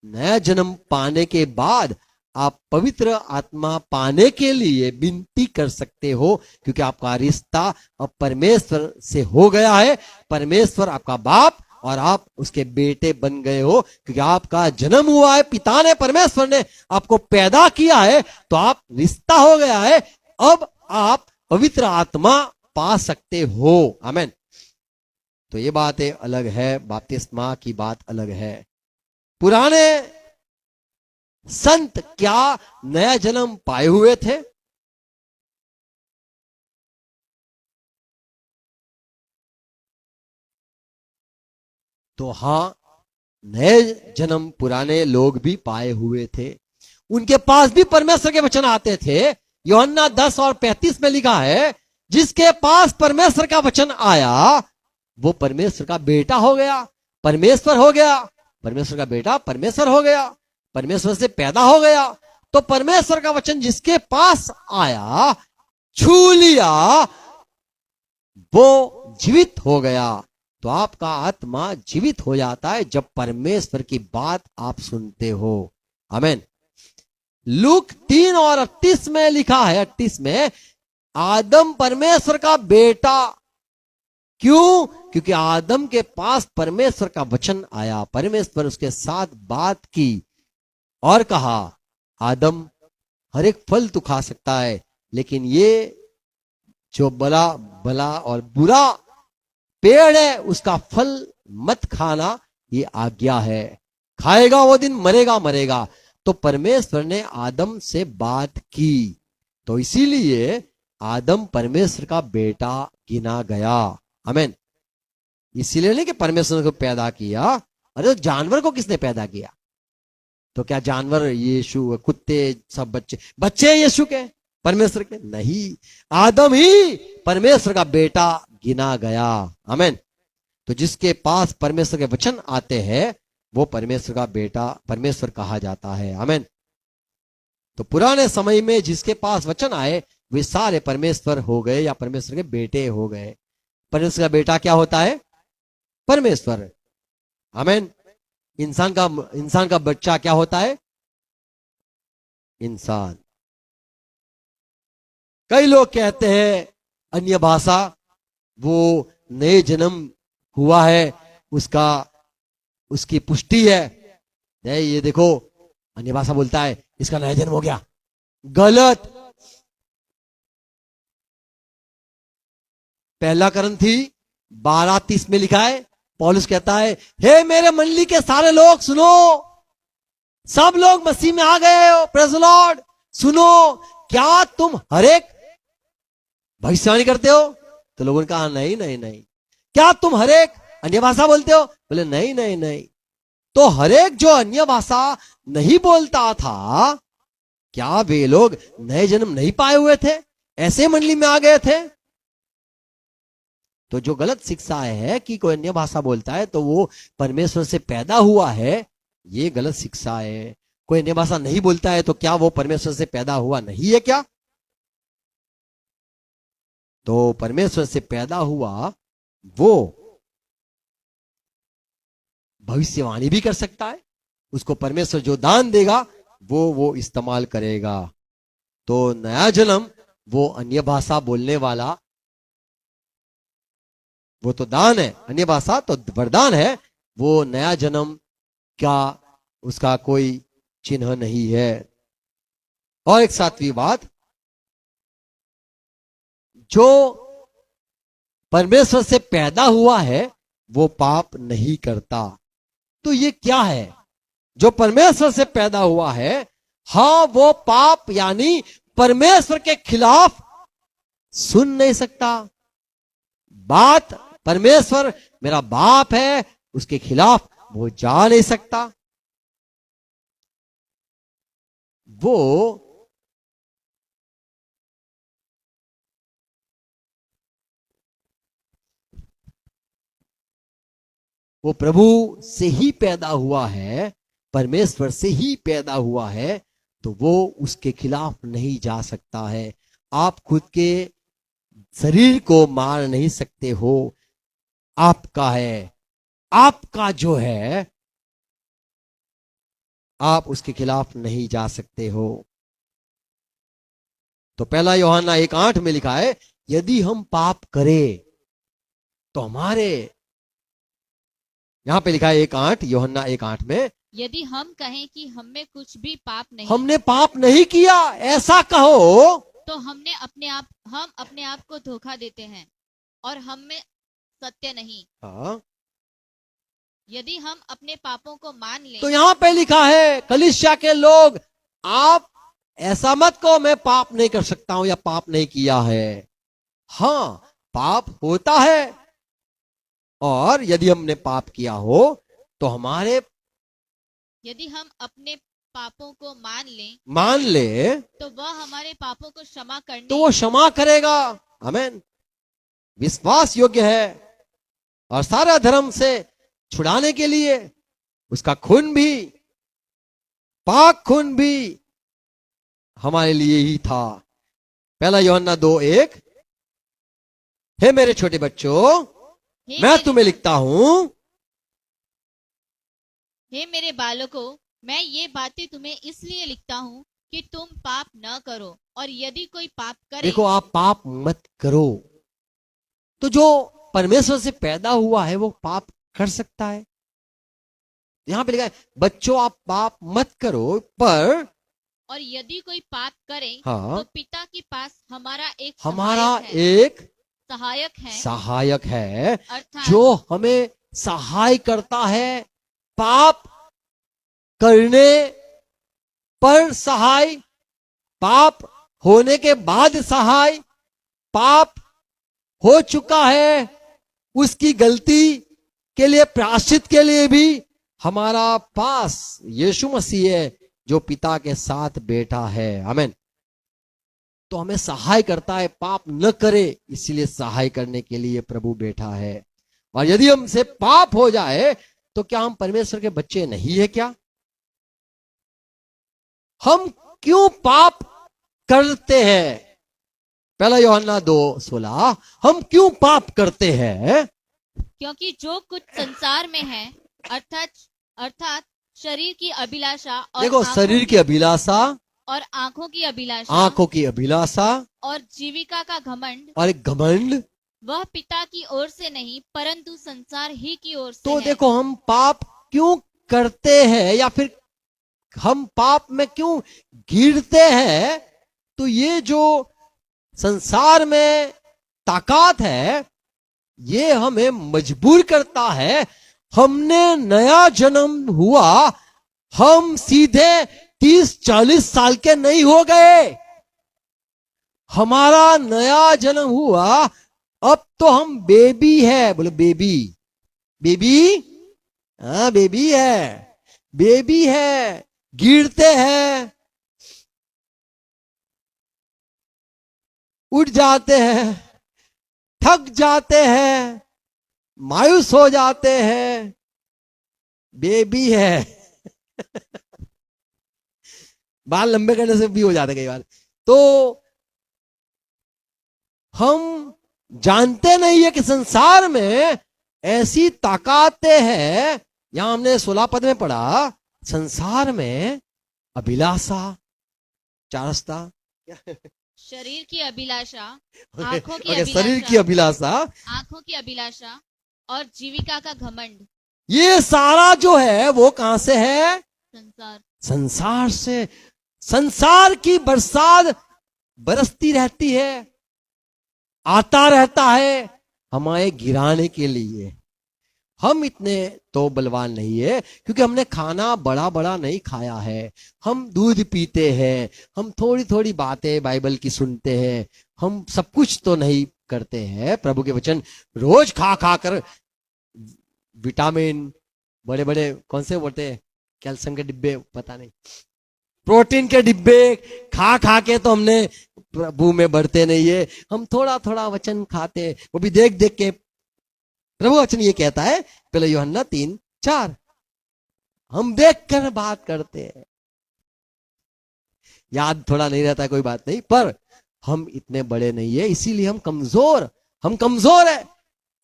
नया जन्म पाने के बाद आप पवित्र आत्मा पाने के लिए विनती कर सकते हो, क्योंकि आपका रिश्ता अब परमेश्वर से हो गया है। परमेश्वर आपका बाप और आप उसके बेटे बन गए हो, क्योंकि आपका जन्म हुआ है, पिता ने, परमेश्वर ने आपको पैदा किया है, तो आप रिश्ता हो गया है। अब आप पवित्र आत्मा पा सकते हो। आमीन। तो ये बातें अलग है, बपतिस्मा की बात अलग है। पुराने संत क्या नया जन्म पाए हुए थे? तो हाँ, नए जन्म पुराने लोग भी पाए हुए थे, उनके पास भी परमेश्वर के वचन आते थे। यूहन्ना 10:35 में लिखा है, जिसके पास परमेश्वर का वचन आया वो परमेश्वर का बेटा हो गया, परमेश्वर हो गया। परमेश्वर का बेटा परमेश्वर हो गया, परमेश्वर से पैदा हो गया। तो परमेश्वर का वचन जिसके पास आया, छू लिया, वो जीवित हो गया। तो आपका आत्मा जीवित हो जाता है जब परमेश्वर की बात आप सुनते हो। आमीन। लूक 3:38 में लिखा है, 38 में, आदम परमेश्वर का बेटा। क्यों? क्योंकि आदम के पास परमेश्वर का वचन आया, परमेश्वर उसके साथ बात की और कहा, आदम हर एक फल तू खा सकता है, लेकिन ये जो भला और बुरा पेड़ है उसका फल मत खाना, ये आज्ञा है। खाएगा वो दिन मरेगा। तो परमेश्वर ने आदम से बात की, तो इसीलिए आदम परमेश्वर का बेटा गिना गया। आमीन। इसीलिए नहीं कि परमेश्वर ने को पैदा किया। अरे तो जानवर को किसने पैदा किया? तो क्या जानवर यीशु, कुत्ते, सब बच्चे यीशु के, परमेश्वर के? नहीं, आदम ही परमेश्वर का बेटा गिना गया। आमीन। तो जिसके पास परमेश्वर के वचन आते हैं वो परमेश्वर का बेटा, परमेश्वर कहा जाता है। आमीन। तो पुराने समय में जिसके पास वचन आए वे सारे परमेश्वर हो गए या परमेश्वर के बेटे हो गए। परमेश्वर का बेटा क्या होता है? परमेश्वर। आमीन। इंसान का बच्चा क्या होता है? इंसान। कई लोग कहते हैं अन्य भाषा वो नए जन्म हुआ है, उसकी पुष्टि है। ये देखो अन्य भाषा बोलता है इसका नया जन्म हो गया। गलत। पहला करंथी 12:30 में लिखा है, पौलुस कहता है, हे मेरे मंडली के सारे लोग सुनो, सब लोग मसीह में आ गए हो, प्रेज़ द लॉर्ड। सुनो, क्या तुम हर एक भविष्यवाणी करते हो? तो लोगों ने कहा नहीं नहीं नहीं। क्या तुम हर एक अन्य भाषा बोलते हो? बोले नहीं नहीं नहीं। तो हर एक जो अन्य भाषा नहीं बोलता था, क्या वे लोग नए जन्म नहीं पाए हुए थे, ऐसे मंडली में आ गए थे? तो जो गलत शिक्षा है कि कोई अन्य भाषा बोलता है तो वो परमेश्वर से पैदा हुआ है, ये गलत शिक्षा है। कोई अन्य भाषा नहीं बोलता है तो क्या वो परमेश्वर से पैदा हुआ नहीं है क्या? तो परमेश्वर से पैदा हुआ वो भविष्यवाणी भी कर सकता है। उसको परमेश्वर जो दान देगा वो इस्तेमाल करेगा। तो नया जन्म वो अन्य भाषा बोलने वाला, वो तो दान है, अन्य भाषा तो वरदान है। वो नया जन्म का उसका कोई चिन्ह नहीं है। और एक सातवीं बात, जो परमेश्वर से पैदा हुआ है वो पाप नहीं करता। तो ये क्या है? जो परमेश्वर से पैदा हुआ है, हाँ, वो पाप यानी परमेश्वर के खिलाफ सुन नहीं सकता। बात परमेश्वर मेरा बाप है, उसके खिलाफ वो जा नहीं सकता। वो प्रभु से ही पैदा हुआ है, परमेश्वर से ही पैदा हुआ है, तो वो उसके खिलाफ नहीं जा सकता है। आप खुद के शरीर को मार नहीं सकते हो, आपका है, आपका जो है, आप उसके खिलाफ नहीं जा सकते हो। तो पहला यूहन्ना 1:8 में लिखा है, यदि हम पाप करें तो हमारे, यहां पे लिखा है 1:8, यूहन्ना 1:8 में, यदि हम कहें कि हम में कुछ भी पाप नहीं, हमने पाप नहीं किया, ऐसा कहो, तो हम अपने आप को धोखा देते हैं और हम में सत्य नहीं। हाँ। यदि हम अपने पापों को मान लें, तो यहां पे लिखा है कलीसिया के लोग, आप ऐसा मत कहो मैं पाप नहीं कर सकता हूं या पाप नहीं किया है। हाँ, पाप होता है, और यदि हमने पाप किया हो तो हमारे, यदि हम अपने पापों को मान ले तो वह हमारे पापों को क्षमा करने, तो वो क्षमा करेगा। आमीन। विश्वास योग्य है और सारा धर्म से छुड़ाने के लिए उसका खून भी, पाक खून भी हमारे लिए ही था। पहला यूहन्ना 2:1, हे मेरे छोटे बच्चों, मैं तुम्हें लिखता हूं, हे मेरे बालकों, मैं ये बातें तुम्हें इसलिए लिखता हूँ कि तुम पाप न करो, और यदि कोई पाप करे, देखो आप पाप मत करो। तो जो परमेश्वर से पैदा हुआ है वो पाप कर सकता है। यहां पे लिखा है बच्चों आप पाप मत करो, पर और यदि कोई पाप करे, हाँ, तो पिता के पास हमारा एक सहायक है, अर्थात जो हमें सहाय करता है पाप करने पर सहाय, पाप होने के बाद सहाय, पाप हो चुका है उसकी गलती के लिए, प्रायश्चित के लिए भी हमारा पास यीशु मसीह है जो पिता के साथ बैठा है। आमीन। तो हमें सहाय करता है, पाप न करे इसीलिए सहाय करने के लिए प्रभु बैठा है। और यदि हमसे पाप हो जाए तो क्या हम परमेश्वर के बच्चे नहीं है क्या? हम क्यों पाप करते हैं? पहला यूहन्ना 2:16, हम क्यों पाप करते हैं? क्योंकि जो कुछ संसार में है, अर्थात शरीर की अभिलाषा और देखो, शरीर की अभिलाषा और आंखों की अभिलाषा, आंखों की अभिलाषा और जीविका का घमंड, और एक घमंड, वह पिता की ओर से नहीं परंतु संसार ही की ओर से तो है। देखो हम पाप क्यों करते हैं या फिर हम पाप में क्यों गिरते हैं? तो ये जो संसार में ताकत है ये हमें मजबूर करता है। हमने नया जन्म हुआ, हम सीधे 30-40 साल के नहीं हो गए। हमारा नया जन्म हुआ, अब तो हम बेबी है। बोलो बेबी, बेबी, हाँ बेबी है, बेबी है। गिरते हैं, उठ जाते हैं, थक जाते हैं, मायूस हो जाते हैं, बेबी है। बाल लंबे करने से भी हो जाते कई बार। तो हम जानते नहीं है कि संसार में ऐसी ताकतें हैं। यहां हमने 16 पद में पढ़ा, संसार में अभिलाषा, चारस्ता, शरीर की अभिलाषा, आंखों की शरीर की अभिलाषा, आंखों की अभिलाषा और जीविका का घमंड, ये सारा जो है वो कहां से है? संसार से। संसार की बरसात बरसती रहती है, आता रहता है हमारे गिराने के लिए। हम इतने तो बलवान नहीं है क्योंकि हमने खाना बड़ा बड़ा नहीं खाया है। हम दूध पीते हैं, हम थोड़ी थोड़ी बातें बाइबल की सुनते हैं, हम सब कुछ तो नहीं करते हैं। प्रभु के वचन रोज खा खा कर विटामिन, बड़े बड़े कौन से बोलते हैं, कैल्शियम के डिब्बे, पता नहीं, प्रोटीन के डिब्बे खा खा के तो हमने प्रभु में बढ़ते नहीं है। हम थोड़ा थोड़ा वचन खाते, वो भी देख देख के। प्रभु वचन ये कहता है, पहले यूहन्ना 3:4, हम देख कर बात करते हैं। याद थोड़ा नहीं रहता है, कोई बात नहीं, पर हम इतने बड़े नहीं है, इसीलिए हम कमजोर है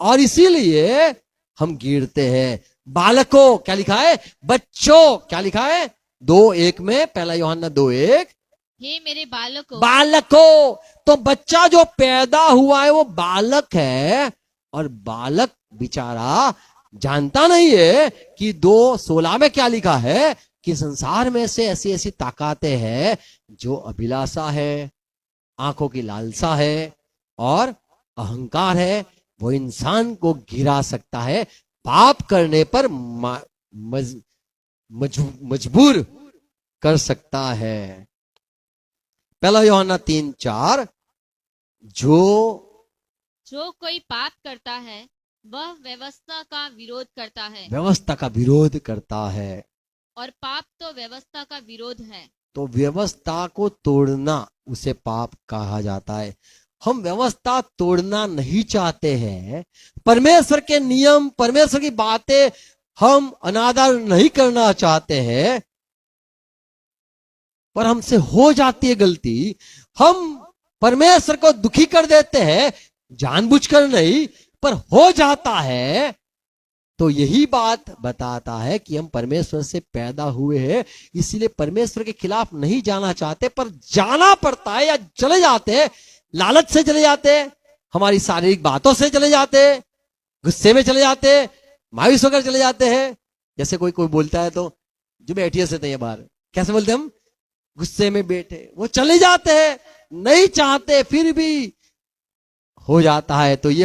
और इसीलिए हम गिरते हैं। बालकों, क्या लिखा है? बच्चों, क्या लिखा है? 2:1 में, पहला यूहन्ना 2:1, हे मेरे बालकों। तो बच्चा जो पैदा हुआ है वो बालक है, और बालक बेचारा जानता नहीं है कि 2:16 में क्या लिखा है कि संसार में से ऐसी ऐसी ताकतें हैं जो अभिलाषा है, आंखों की लालसा है और अहंकार है, वो इंसान को गिरा सकता है, पाप करने पर मजबूर कर सकता है। पहला यूहन्ना 3:4, जो कोई पाप करता है वह व्यवस्था का विरोध करता है, व्यवस्था का विरोध करता है। और पाप तो व्यवस्था का विरोध है। तो व्यवस्था को तोड़ना उसे पाप कहा जाता है। हम व्यवस्था तोड़ना नहीं चाहते हैं, परमेश्वर के नियम, परमेश्वर की बातें हम अनादर नहीं करना चाहते हैं, पर हमसे हो जाती है गलती। हम परमेश्वर को दुखी कर देते हैं, जानबूझकर नहीं, पर हो जाता है। तो यही बात बताता है कि हम परमेश्वर से पैदा हुए हैं, इसलिए परमेश्वर के खिलाफ नहीं जाना चाहते, पर जाना पड़ता है या चले जाते हैं। लालच से चले जाते हैं, हमारी शारीरिक बातों से चले जाते हैं, गुस्से में चले जाते हैं, मायूस होकर चले जाते हैं। जैसे कोई बोलता है तो जो बैठिए से थे बाहर, कैसे बोलते हम? गुस्से में बैठे, वो चले जाते हैं, नहीं चाहते फिर भी हो जाता है। तो ये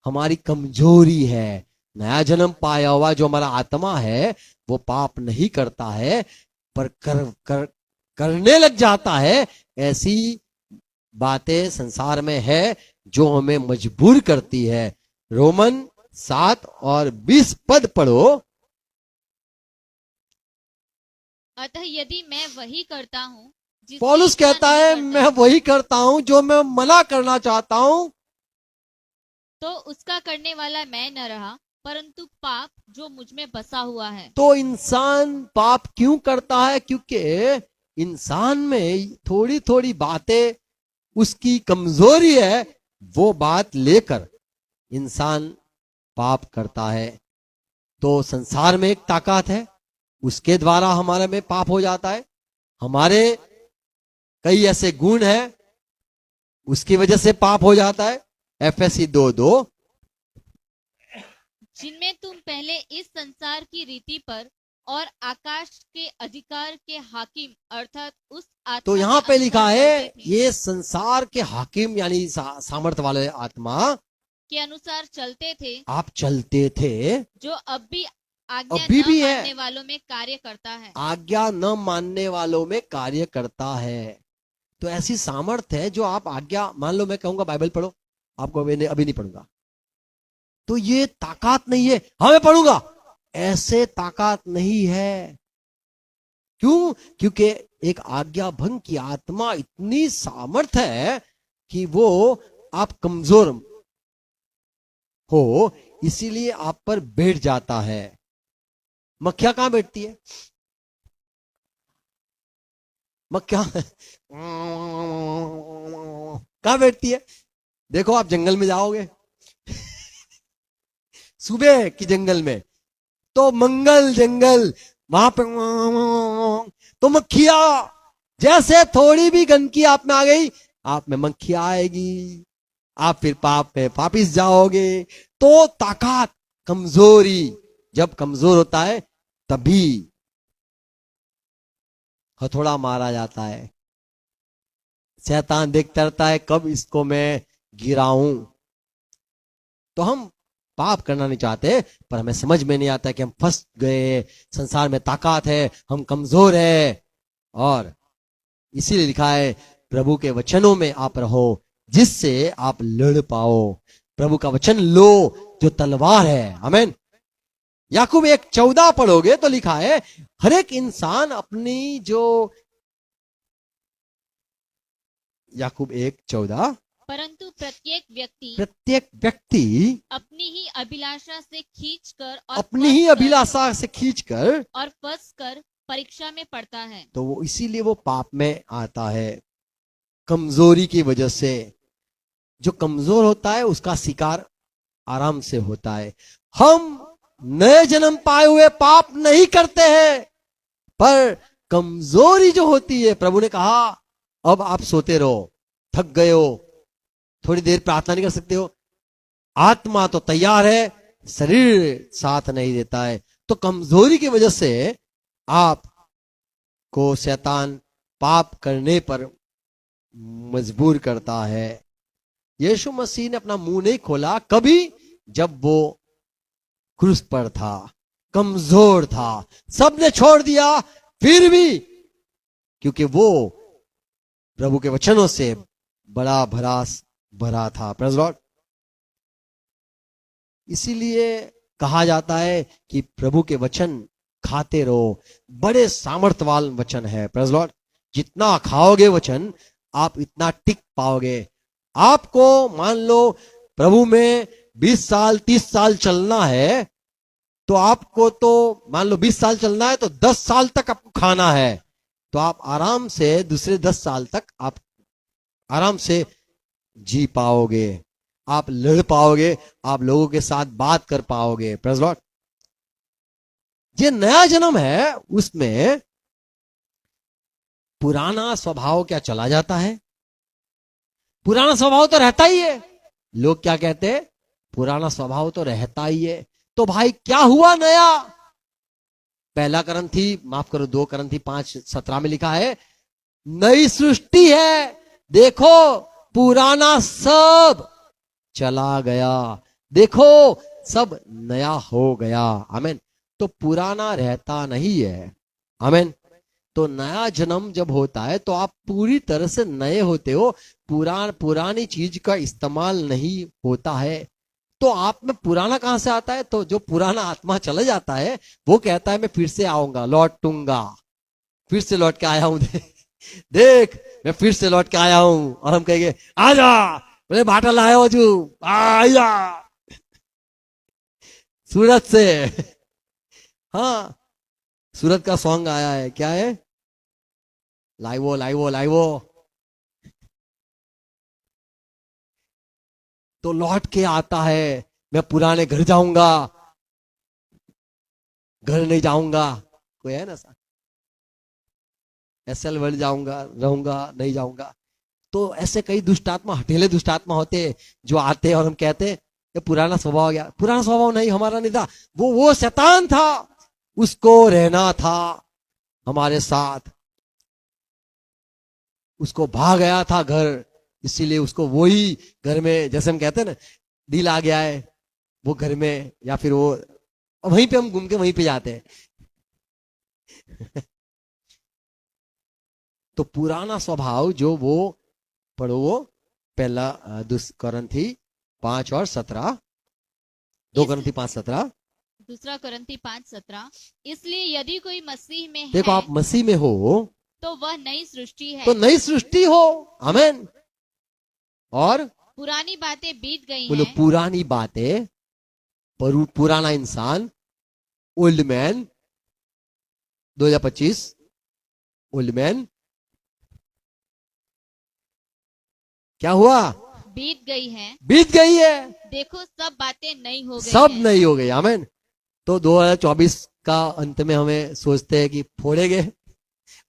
हमारी कमजोरी है। नया जन्म पाया हुआ जो हमारा आत्मा है वो पाप नहीं करता है, पर करने लग जाता है। ऐसी बातें संसार में है जो हमें मजबूर करती है। रोमन 7 और 20 पद पढ़ो। अतः यदि मैं वही करता हूँ जिसकी पौलुस इच्छा कहता नहीं है करता, मैं वही करता हूं जो मैं मना करना चाहता हूं, तो उसका करने वाला मैं न रहा, परंतु पाप जो मुझ में बसा हुआ है। तो इंसान पाप क्यों करता है? क्योंकि इंसान में थोड़ी थोड़ी बातें उसकी कमजोरी है, वो बात लेकर इंसान पाप करता है। तो संसार में एक ताकत है, उसके द्वारा हमारे में पाप हो जाता है। हमारे कई ऐसे गुण हैं, उसकी वजह से पाप हो जाता है। एफएससी 2:2 जिनमें तुम पहले इस संसार की रीति पर और आकाश के अधिकार के हाकिम अर्थात उस आत्मा तो के यहां पे लिखा अनुसार है चलते थे, ये संसार के हाकिम यानी सामर्थ वाले आत्मा के अनुसार चलते थे, आप चलते थे, जो अब भी आज्ञा अभी न भी है। मानने वालों में कार्य करता है। आज्ञा न मानने वालों में कार्य करता है। तो ऐसी सामर्थ्य है जो आप आज्ञा मान लो, मैं कहूंगा बाइबल पढ़ो, आपको अभी नहीं पढ़ूंगा, तो ये ताकत नहीं है। हाँ मैं पढ़ूंगा, ऐसे ताकत नहीं है। क्यों? क्योंकि एक आज्ञा भंग की आत्मा इतनी सामर्थ है कि वो आप कमजोर हो, इसीलिए आप पर बैठ जाता है। मक्खियां कहां बैठती है? मक्खियां कहां बैठती है? देखो आप जंगल में जाओगे सुबह की जंगल में, तो मंगल जंगल, वहां पे तो मक्खियां, जैसे थोड़ी भी गंदगी आप में आ गई, आप में मक्खियां आएगी, आप फिर पाप में वापिस जाओगे। तो ताकत, कमजोरी, जब कमजोर होता है तभी हथौड़ा मारा जाता है। शैतान देखता रहता है कब इसको मैं गिराऊं। तो हम पाप करना नहीं चाहते, पर हमें समझ में नहीं आता कि हम फंस गए, संसार में ताकत है, हम कमजोर है। और इसीलिए लिखा है प्रभु के वचनों में आप रहो जिससे आप लड़ पाओ। प्रभु का वचन लो जो तलवार है। आमीन। याकूब 1:14 पढ़ोगे तो लिखा है हर एक इंसान अपनी जो, याकूब 1:14, परंतु प्रत्येक व्यक्ति अपनी ही अभिलाषा से खींचकर और अपनी ही अभिलाषा से खींचकर और फंस कर परीक्षा में पड़ता है। तो वो इसीलिए वो पाप में आता है, कमजोरी की वजह से। जो कमजोर होता है उसका शिकार आराम से होता है। हम नए जन्म पाए हुए पाप नहीं करते हैं, पर कमजोरी जो होती है, प्रभु ने कहा अब आप सोते रहो, थक गए हो, थोड़ी देर प्रार्थना नहीं कर सकते हो, आत्मा तो तैयार है, शरीर साथ नहीं देता है। तो कमजोरी की वजह से आप को शैतान पाप करने पर मजबूर करता है। यीशु मसीह ने अपना मुंह नहीं खोला कभी, जब वो क्रूस पर था, कमजोर था, सबने छोड़ दिया, फिर भी क्योंकि वो प्रभु के वचनों से बड़ा भरा था। Praise Lord. इसीलिए कहा जाता है कि प्रभु के वचन खाते रहो, बड़े सामर्थ्यवान वचन है। Praise Lord. जितना खाओगे वचन, आप इतना टिक पाओगे। आपको मान लो प्रभु में 20 साल 30 साल चलना है, तो आपको तो मान लो 20 साल चलना है, तो 10 साल तक आपको खाना है, तो आप आराम से दूसरे 10 साल तक आप आराम से जी पाओगे, आप लड़ पाओगे, आप लोगों के साथ बात कर पाओगे। Praise Lord. ये नया जन्म है, उसमें पुराना स्वभाव क्या चला जाता है? पुराना स्वभाव तो रहता ही है। लोग क्या कहते हैं? पुराना स्वभाव तो रहता ही है। तो भाई क्या हुआ नया? 2 करंथी 5:17 में लिखा है नई सृष्टि है, देखो पुराना सब चला गया, देखो सब नया हो गया। आमीन। तो पुराना रहता नहीं है। आमीन। तो नया जन्म जब होता है तो आप पूरी तरह से नए होते हो, पुरानी चीज का इस्तेमाल नहीं होता है। तो आप में पुराना कहां से आता है? तो जो पुराना आत्मा चला जाता है वो कहता है मैं फिर से आऊंगा, लौटूंगा, फिर से लौट के आया हूं। देख मैं फिर से लौट के आया हूं। और हम कहेंगे आजा, बोले बाटा लाया हो जू, आजा सूरत से। हाँ, सूरत का सॉन्ग आया है, क्या है? लाइवो लाइवो लाइवो। तो लौट के आता है, मैं पुराने घर जाऊंगा, घर नहीं जाऊंगा। कोई है ना सा, एसएल वर्ल्ड जाऊंगा, रहूंगा, नहीं जाऊंगा। तो ऐसे कई दुष्टात्मा, हठेले दुष्टात्मा होते हैं जो आते हैं और हम कहते हैं ये पुराना स्वभाव हो गया। पुराना स्वभाव नहीं, हमारा नहीं था, वो शैतान था, उसको रहना था हमारे साथ, उसको भाग गया था घर, इसीलिए उसको वही घर में, जैसे हम कहते हैं ना दिल आ गया है वो घर में, या फिर वो वहीं पे हम घूम के वहीं पे जाते हैं। तो पुराना स्वभाव जो वो पढ़ो, वो पहला Corinthy 5:17, 2 Corinthy 5:17। दूसरा कुरिन्थी 5:17, इसलिए यदि कोई मसीह में देखो है आप मसीह में हो तो वह नई सृष्टि है, तो नई सृष्टि हो, आमेन। और पुरानी बातें बीत गई बोलो हैं, पुरानी बातें, पुराना इंसान, ओल्ड मैन 2025, ओल्ड मैन क्या हुआ? बीत गई हैं, बीत गई है, देखो सब बातें नई हो गई सब हैं। नई हो गई, आमेन। तो 2024 का अंत में हमें सोचते हैं कि फोड़ेंगे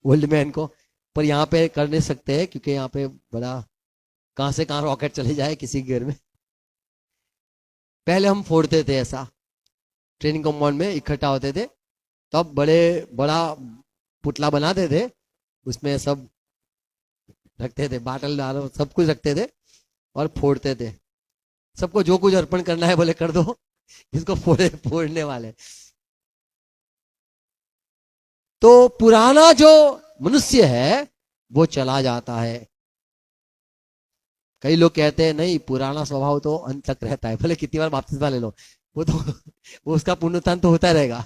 ओल्ड मैन को, पर यहाँ पे कर नहीं सकते हैं क्योंकि यहाँ पे बड़ा कहां से कहां रॉकेट चले जाए किसी के घर में। पहले हम फोड़ते थे, ऐसा ट्रेनिंग कंपाउंड में इकट्ठा होते थे, तब बड़ा पुतला बनाते थे, उसमें सब रखते थे, बाटल डालो सब कुछ रखते थे और फोड़ते थे। सबको जो कुछ अर्पण करना है बोले कर दो, इसको फोड़ने वाले। तो पुराना जो मनुष्य है वो चला जाता है। कई लोग कहते हैं नहीं, पुराना स्वभाव तो अंत तक रहता है, भले कितनी बार बपतिस्मा ले लो, वो तो वो उसका पुनरुत्थान तो होता रहेगा।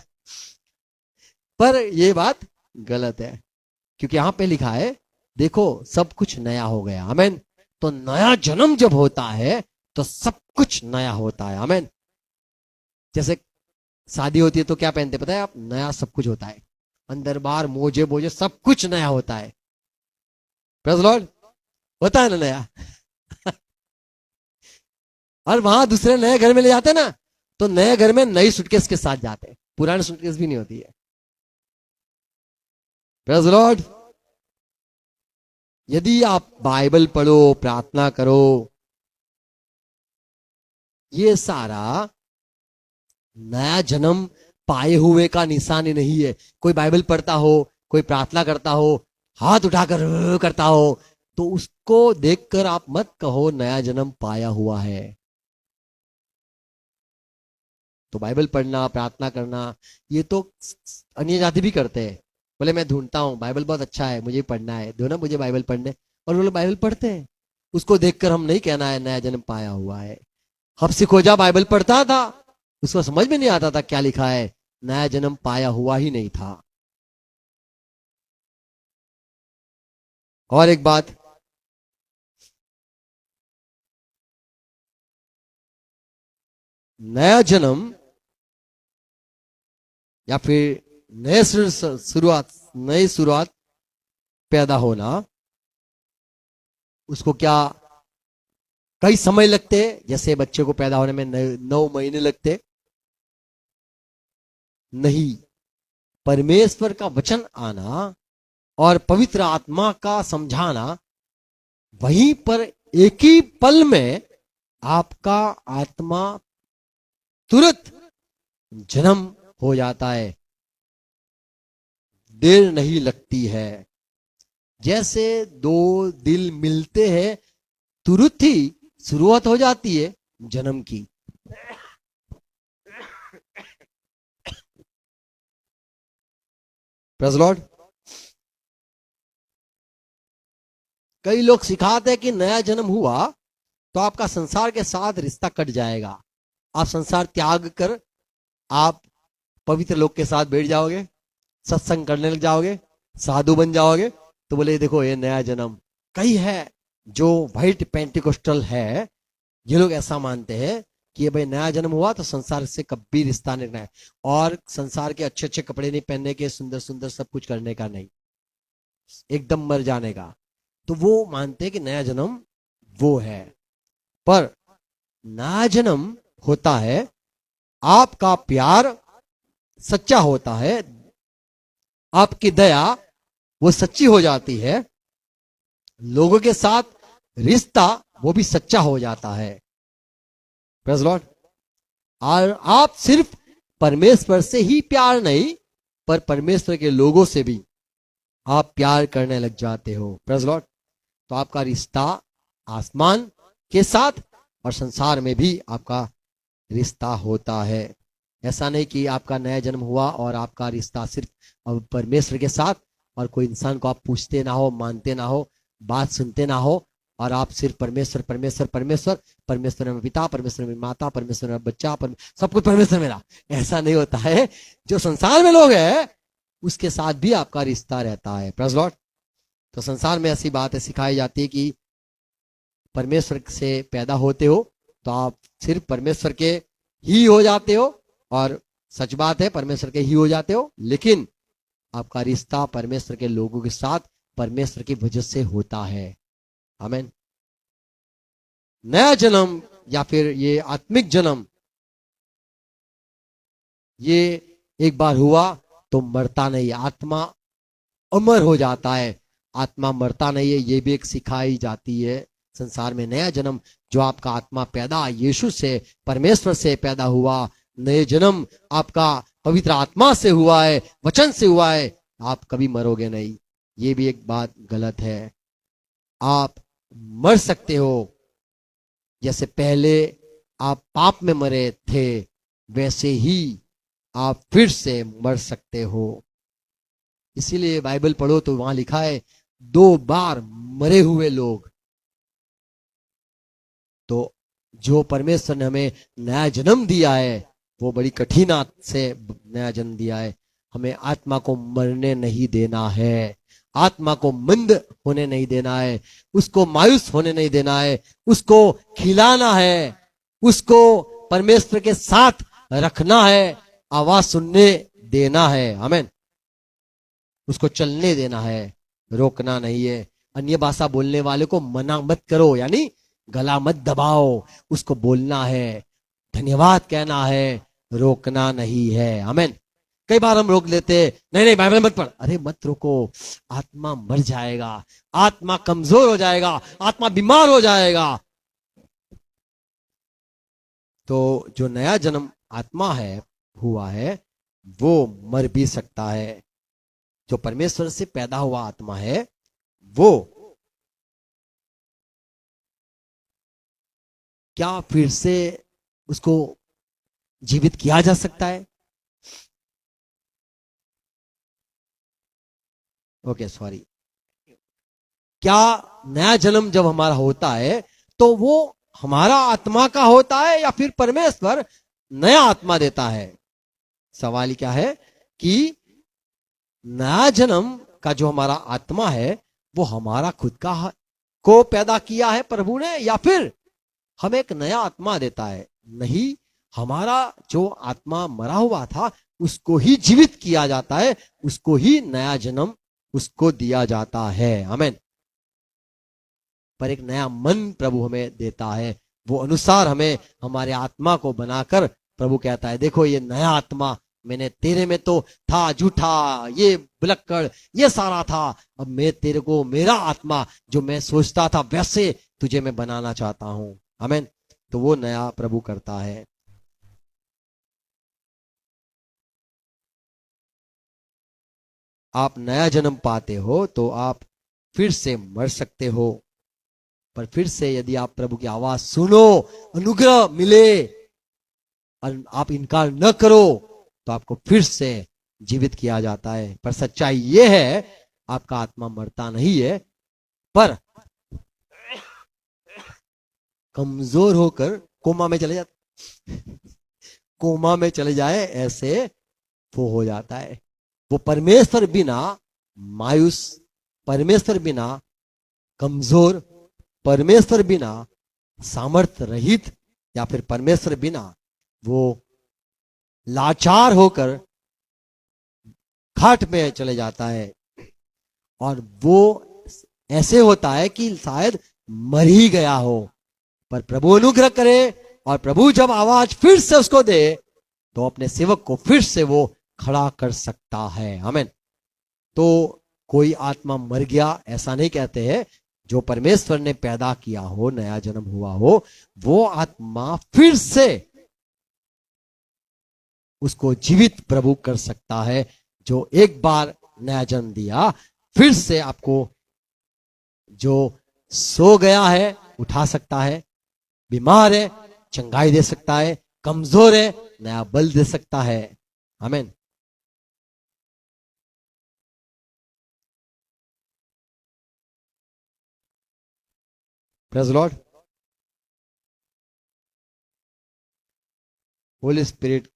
पर ये बात गलत है, क्योंकि यहां पे लिखा है देखो सब कुछ नया हो गया, आमेन। तो नया जन्म जब होता है तो सब कुछ नया होता है, आमेन। जैसे शादी होती है तो क्या पहनते पता है आप? नया सब कुछ होता है, अंदर बाहर मोजे बोजे सब कुछ नया होता है। प्रेज़ लॉर्ड, होता है ना नया। और वहां दूसरे नए घर में ले जाते हैं ना, तो नए घर में नई सूटकेस के साथ जाते हैं, पुरानी सूटकेस भी नहीं होती है। प्रेज़ लॉर्ड, यदि आप बाइबल पढ़ो, प्रार्थना करो, ये सारा नया जन्म पाए हुए का निशानी नहीं है। कोई बाइबल पढ़ता हो, कोई प्रार्थना करता हो, हाथ उठाकर करता हो, तो उसको देखकर आप मत कहो नया जन्म पाया हुआ है। तो बाइबल पढ़ना, प्रार्थना करना, ये तो अन्य जाति भी करते हैं। बोले मैं ढूंढता हूँ बाइबल बहुत अच्छा है, मुझे पढ़ना है, दो ना मुझे बाइबल पढ़ने, और वो लोग बाइबल पढ़ते हैं। उसको देखकर हम नहीं कहना है नया जन्म पाया हुआ है। हफ्सी खोजा बाइबल पढ़ता था, उसको समझ में नहीं आता था क्या लिखा है, नया जन्म पाया हुआ ही नहीं था। और एक बात, नया जन्म या फिर नई शुरुआत पैदा होना, उसको क्या कई समय लगते, जैसे बच्चे को पैदा होने में 9 महीने लगते? नहीं, परमेश्वर का वचन आना और पवित्र आत्मा का समझाना, वहीं पर एक ही पल में आपका आत्मा तुरंत जन्म हो जाता है, देर नहीं लगती है। जैसे दो दिल मिलते हैं, तुरंत ही शुरुआत हो जाती है जन्म की। प्रेज़ लॉर्ड, कई लोग सिखाते हैं कि नया जन्म हुआ तो आपका संसार के साथ रिश्ता कट जाएगा, आप संसार त्याग कर आप पवित्र लोग के साथ बैठ जाओगे, सत्संग करने लग जाओगे, साधु बन जाओगे। तो बोले देखो ये नया जन्म। कई है जो व्हाइट पेंटिकोस्टल है, ये लोग ऐसा मानते हैं कि ये भाई नया जन्म हुआ तो संसार से कभी रिश्ता नहीं रखना है, और संसार के अच्छे अच्छे कपड़े नहीं पहनने के, सुंदर सुंदर सब कुछ करने का नहीं, एकदम मर जाने का। तो वो मानते हैं कि नया जन्म वो है। पर नया जन्म होता है आपका प्यार सच्चा होता है, आपकी दया वो सच्ची हो जाती है, लोगों के साथ रिश्ता वो भी सच्चा हो जाता है। Praise Lord. और आप सिर्फ परमेश्वर से ही प्यार नहीं, पर परमेश्वर के लोगों से भी आप प्यार करने लग जाते हो। Praise lord. तो आपका रिश्ता आसमान के साथ और संसार में भी आपका रिश्ता होता है। ऐसा नहीं कि आपका नया जन्म हुआ और आपका रिश्ता सिर्फ परमेश्वर के साथ, और कोई इंसान को आप पूछते ना हो, मानते ना हो, बात सुनते ना हो, और आप सिर्फ परमेश्वर परमेश्वर परमेश्वर, परमेश्वर में पिता, परमेश्वर में माता, परमेश्वर में बच्चा, सब कुछ परमेश्वर मेरा, ऐसा नहीं होता है। जो संसार में लोग हैं उसके साथ भी आपका रिश्ता रहता है। Praise lord. तो संसार में ऐसी बातें सिखाई जाती है कि परमेश्वर से पैदा होते हो तो आप सिर्फ परमेश्वर के ही हो जाते हो, और सच बात है परमेश्वर के ही हो जाते हो, लेकिन आपका रिश्ता परमेश्वर के लोगों के साथ परमेश्वर की वजह से होता है। आमीन। नया जन्म या फिर ये आत्मिक जन्म, ये एक बार हुआ तो मरता नहीं, आत्मा अमर हो जाता है, आत्मा मरता नहीं है। ये भी एक सिखाई जाती है संसार में। नया जन्म जो आपका आत्मा पैदा यीशु से, परमेश्वर से पैदा हुआ, नए जन्म आपका पवित्र आत्मा से हुआ है, वचन से हुआ है, आप कभी मरोगे नहीं। ये भी एक बात गलत है। आप मर सकते हो, जैसे पहले आप पाप में मरे थे वैसे ही आप फिर से मर सकते हो। इसीलिए बाइबल पढ़ो तो वहां लिखा है 2 बार मरे हुए लोग। तो जो परमेश्वर ने हमें नया जन्म दिया है वो बड़ी कठिनात से नया जन्म दिया है। हमें आत्मा को मरने नहीं देना है, आत्मा को मंद होने नहीं देना है, उसको मायूस होने नहीं देना है, उसको खिलाना है, उसको परमेश्वर के साथ रखना है, आवाज सुनने देना है। आमीन। उसको चलने देना है, रोकना नहीं है। अन्य भाषा बोलने वाले को मना मत करो, यानी गला मत दबाओ, उसको बोलना है, धन्यवाद कहना है, रोकना नहीं है। आमीन। कई बार हम रोक लेते, नहीं नहीं बाइबल मत पढ़, अरे मत रोको, आत्मा मर जाएगा, आत्मा कमजोर हो जाएगा, आत्मा बीमार हो जाएगा। तो जो नया जन्म आत्मा है हुआ है वो मर भी सकता है। जो परमेश्वर से पैदा हुआ आत्मा है वो क्या फिर से उसको जीवित किया जा सकता है? Okay sorry. क्या नया जन्म जब हमारा होता है तो वो हमारा आत्मा का होता है या फिर परमेश्वर नया आत्मा देता है? सवाल क्या है कि नया जन्म का जो हमारा आत्मा है वो हमारा खुद का को पैदा किया है प्रभु ने, या फिर हमें एक नया आत्मा देता है? नहीं, हमारा जो आत्मा मरा हुआ था उसको ही जीवित किया जाता है, उसको ही नया जन्म उसको दिया जाता है। आमीन। पर एक नया मन प्रभु हमें देता है, वो अनुसार हमें हमारे आत्मा को बनाकर प्रभु कहता है देखो ये नया आत्मा मैंने तेरे में तो था झूठा, ये बुलक्कड़, ये सारा था, अब मैं तेरे को मेरा आत्मा जो मैं सोचता था वैसे तुझे मैं बनाना चाहता हूं। आमीन। तो वो नया प्रभु करता है। आप नया जन्म पाते हो तो आप फिर से मर सकते हो, पर फिर से यदि आप प्रभु की आवाज सुनो, अनुग्रह मिले और आप इनकार न करो तो आपको फिर से जीवित किया जाता है। पर सच्चाई यह है आपका आत्मा मरता नहीं है, पर कमजोर होकर कोमा में चले जाते, कोमा में चले जाए, ऐसे वो हो जाता है। वो परमेश्वर बिना मायूस, परमेश्वर बिना कमजोर, परमेश्वर बिना सामर्थ्य रहित, या फिर परमेश्वर बिना वो लाचार होकर घाट में चले जाता है, और वो ऐसे होता है कि शायद मर ही गया हो। पर प्रभु अनुग्रह करे, और प्रभु जब आवाज फिर से उसको दे, तो अपने सेवक को फिर से वो खड़ा कर सकता है। आमीन। तो कोई आत्मा मर गया ऐसा नहीं कहते हैं। जो परमेश्वर ने पैदा किया हो, नया जन्म हुआ हो, वो आत्मा फिर से उसको जीवित प्रभु कर सकता है। जो एक बार नया जन्म दिया, फिर से आपको जो सो गया है उठा सकता है, बीमार है चंगाई दे सकता है, कमजोर है नया बल दे सकता है। आमीन। Praise the Lord. Holi spirit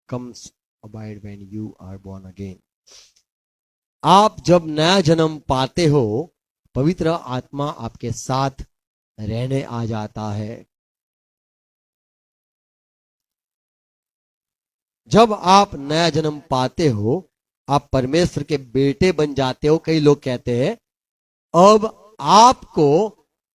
comes abide when you are born again। आप जब नया जन्म पाते हो, पवित्र आत्मा आपके साथ रहने आ जाता है। जब आप नया जन्म पाते हो, आप परमेश्वर के बेटे बन जाते हो। कई लोग कहते हैं अब आपको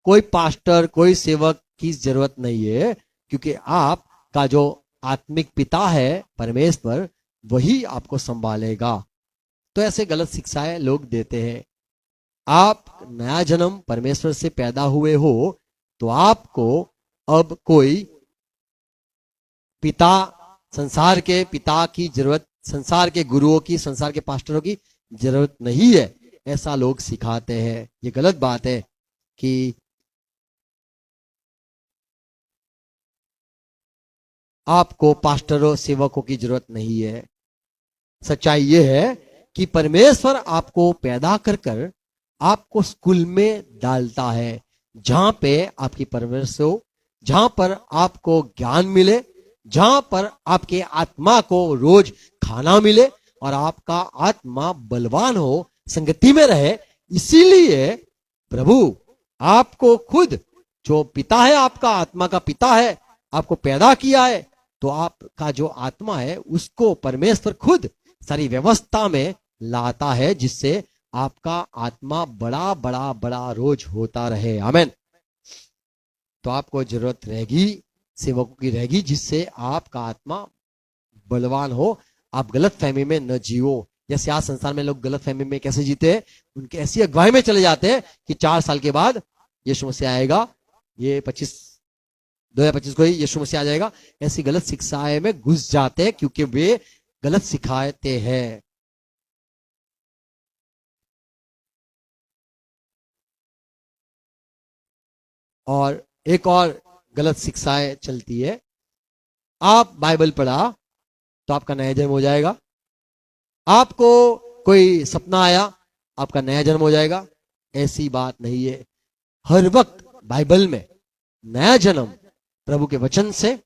कोई पास्टर, कोई सेवक की जरूरत नहीं है, क्योंकि आपका जो आत्मिक पिता है परमेश्वर, वही आपको संभालेगा। तो ऐसे गलत शिक्षाएं लोग देते हैं। आप नया जन्म परमेश्वर से पैदा हुए हो, तो आपको अब कोई पिता, संसार के पिता की जरूरत, संसार के गुरुओं की, संसार के पास्टरों की जरूरत नहीं है, ऐसा लोग सिखाते हैं। ये गलत बात है कि आपको पास्टरों, सेवकों की जरूरत नहीं है। सच्चाई यह है कि परमेश्वर आपको पैदा कर आपको स्कूल में डालता है, जहां पे आपकी परवरिश हो, जहां पर आपको ज्ञान मिले, जहां पर आपके आत्मा को रोज खाना मिले और आपका आत्मा बलवान हो, संगति में रहे। इसीलिए प्रभु आपको खुद, जो पिता है, आपका आत्मा का पिता है, आपको पैदा किया है, तो आपका जो आत्मा है उसको परमेश्वर खुद सारी व्यवस्था में लाता है, जिससे आपका आत्मा बड़ा बड़ा बड़ा रोज होता रहे। आमीन। तो आपको जरूरत रहेगी, सेवकों की रहेगी, जिससे आपका आत्मा बलवान हो। आप गलत फहमी में न जियो। जैसे आज संसार में लोग गलत फहमी में कैसे जीते हैं, उनके ऐसी अगुवाई में चले जाते हैं कि 4 साल के बाद यीशु मसीह आएगा, ये 2025 को ही यीशु मसीह आ जाएगा। ऐसी गलत शिक्षाएं में घुस जाते हैं, क्योंकि वे गलत सिखाते हैं। और एक और गलत शिक्षाएं चलती है, आप बाइबल पढ़ा तो आपका नया जन्म हो जाएगा, आपको कोई सपना आया आपका नया जन्म हो जाएगा। ऐसी बात नहीं है। हर वक्त बाइबल में नया जन्म प्रभु के वचन से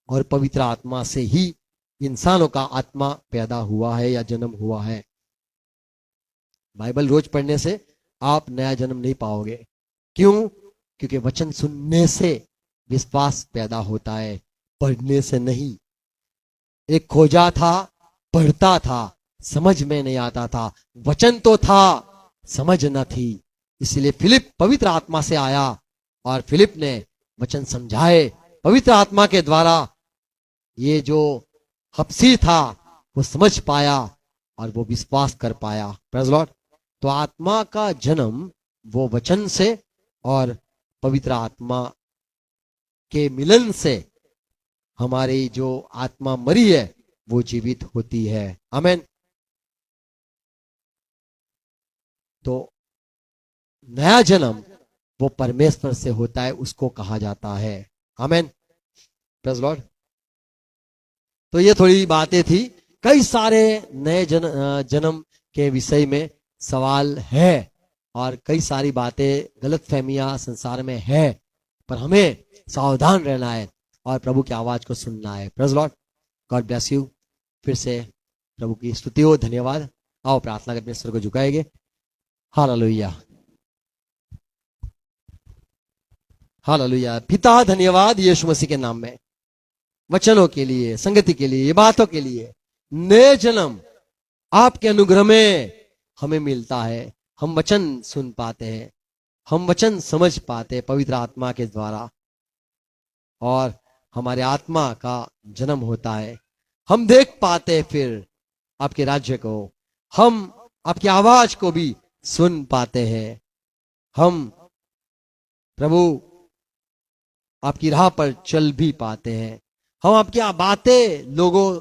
और पवित्र आत्मा से ही इंसानों का आत्मा पैदा हुआ है या जन्म हुआ है। बाइबल रोज पढ़ने से आप नया जन्म नहीं पाओगे। क्यों? क्योंकि वचन सुनने से विश्वास पैदा होता है, पढ़ने से नहीं। एक खोजा था, पढ़ता था, समझ में नहीं आता था। वचन तो था, समझ न थी। इसलिए फिलिप पवित्र आत्मा से आया और फिलिप ने वचन समझाए पवित्र आत्मा के द्वारा। ये जो हबसी था वो समझ पाया और वो विश्वास कर पाया। Praise lord. तो आत्मा का जन्म वो वचन से और पवित्र आत्मा के मिलन से हमारी जो आत्मा मरी है वो जीवित होती है। आमीन। तो नया जन्म वो परमेश्वर से होता है, उसको कहा जाता है। आमीन। Praise lord. तो ये थोड़ी बातें थी। कई सारे नए जन्म के विषय में सवाल है और कई सारी बातें गलत फहमियां संसार में है, पर हमें सावधान रहना है और प्रभु की आवाज को सुनना है। Praise Lord, God bless you. फिर से प्रभु की स्तुति हो, धन्यवाद। आओ प्रार्थना करके सिर को झुकाएंगे। Hallelujah, hallelujah. पिता धन्यवाद यीशु मसीह के नाम में, वचनों के लिए, संगति के लिए, बातों के लिए। नए जन्म आपके अनुग्रह में हमें मिलता है। हम वचन सुन पाते हैं, हम वचन समझ पाते हैं पवित्र आत्मा के द्वारा, और हमारे आत्मा का जन्म होता है। हम देख पाते हैं फिर आपके राज्य को, हम आपकी आवाज को भी सुन पाते हैं। हम प्रभु आपकी राह पर चल भी पाते हैं। हम आपकी बातें लोगों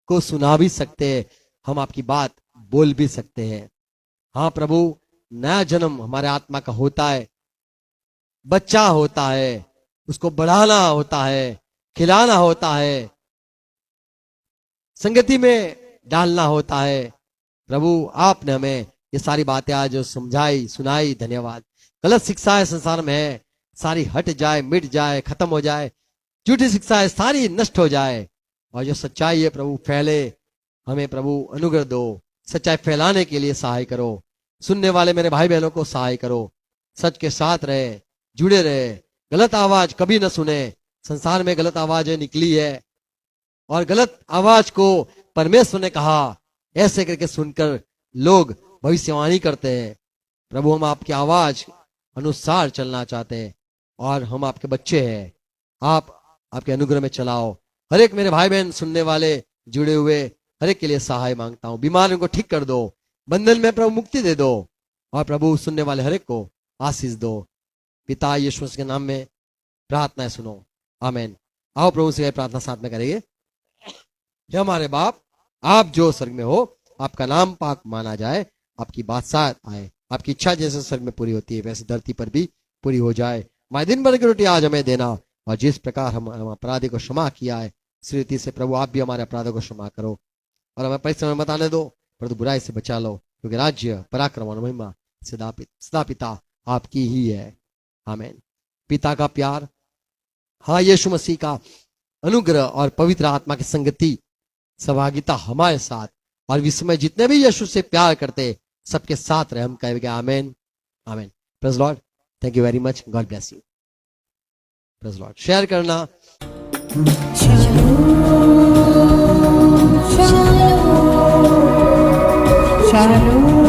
को सुना भी सकते हैं, हम आपकी बात बोल भी सकते हैं। हाँ प्रभु, नया जन्म हमारे आत्मा का होता है, बच्चा होता है, उसको बढ़ाना होता है, खिलाना होता है, संगति में डालना होता है। प्रभु आपने हमें ये सारी बातें आज समझाई, सुनाई, धन्यवाद। गलत शिक्षा है संसार में है, सारी हट जाए, मिट जाए, खत्म हो जाए। झूठी शिक्षा है, सारी नष्ट हो जाए, और जो सच्चाई है प्रभु फैले। हमें प्रभु अनुग्रह दो, सच्चाई फैलाने के लिए सहाय करो। सुनने वाले मेरे भाई बहनों को सहाय करो, सच के साथ रहे, जुड़े रहे, गलत आवाज कभी न सुने। संसार में गलत आवाजें निकली है, और गलत आवाज को परमेश्वर ने कहा ऐसे करके सुनकर लोग भविष्यवाणी करते हैं। प्रभु, हम आपकी आवाज अनुसार चलना चाहते हैं, और हम आपके बच्चे हैं। आप आपके अनुग्रह में चलाओ। हर एक मेरे भाई बहन सुनने वाले जुड़े हुए हर एक के लिए सहाय मांगता हूं। बीमारियों को ठीक कर दो, बंधन में प्रभु मुक्ति दे दो, और प्रभु सुनने वाले हर एक को आशीष दो। पिता यीशु मसीह के नाम में प्रार्थना सुनो, आमीन। आओ प्रभु से प्रार्थना साथ में करेंगे। हे हमारे बाप, आप जो स्वर्ग में हो, आपका नाम पाक माना जाए, आपकी बादशाह आए, आपकी इच्छा जैसे स्वर्ग में पूरी होती है वैसे धरती पर भी पूरी हो जाए। हमारे दिन भर की रोटी आज हमें देना, और जिस प्रकार हम अपराधी को क्षमा किया है इस रीति से प्रभु आप भी हमारे अपराधों को क्षमा करो, और हमें परिश्रम में बताने दो, परंतु बुराई से बचा लो, क्योंकि राज्य, पराक्रम और महिमा सदा पिता आपकी ही है, आमीन। पिता का प्यार, हाँ यीशु मसीह का अनुग्रह और पवित्र आत्मा की संगति, सहभागिता हमारे साथ और विश्व में जितने भी यीशु से प्यार करते सबके साथ रहे, हम कहेंगे आमीन, आमीन। Praise Lord, thank you very much, God bless you. Praise Lord. Share करना। Shalom.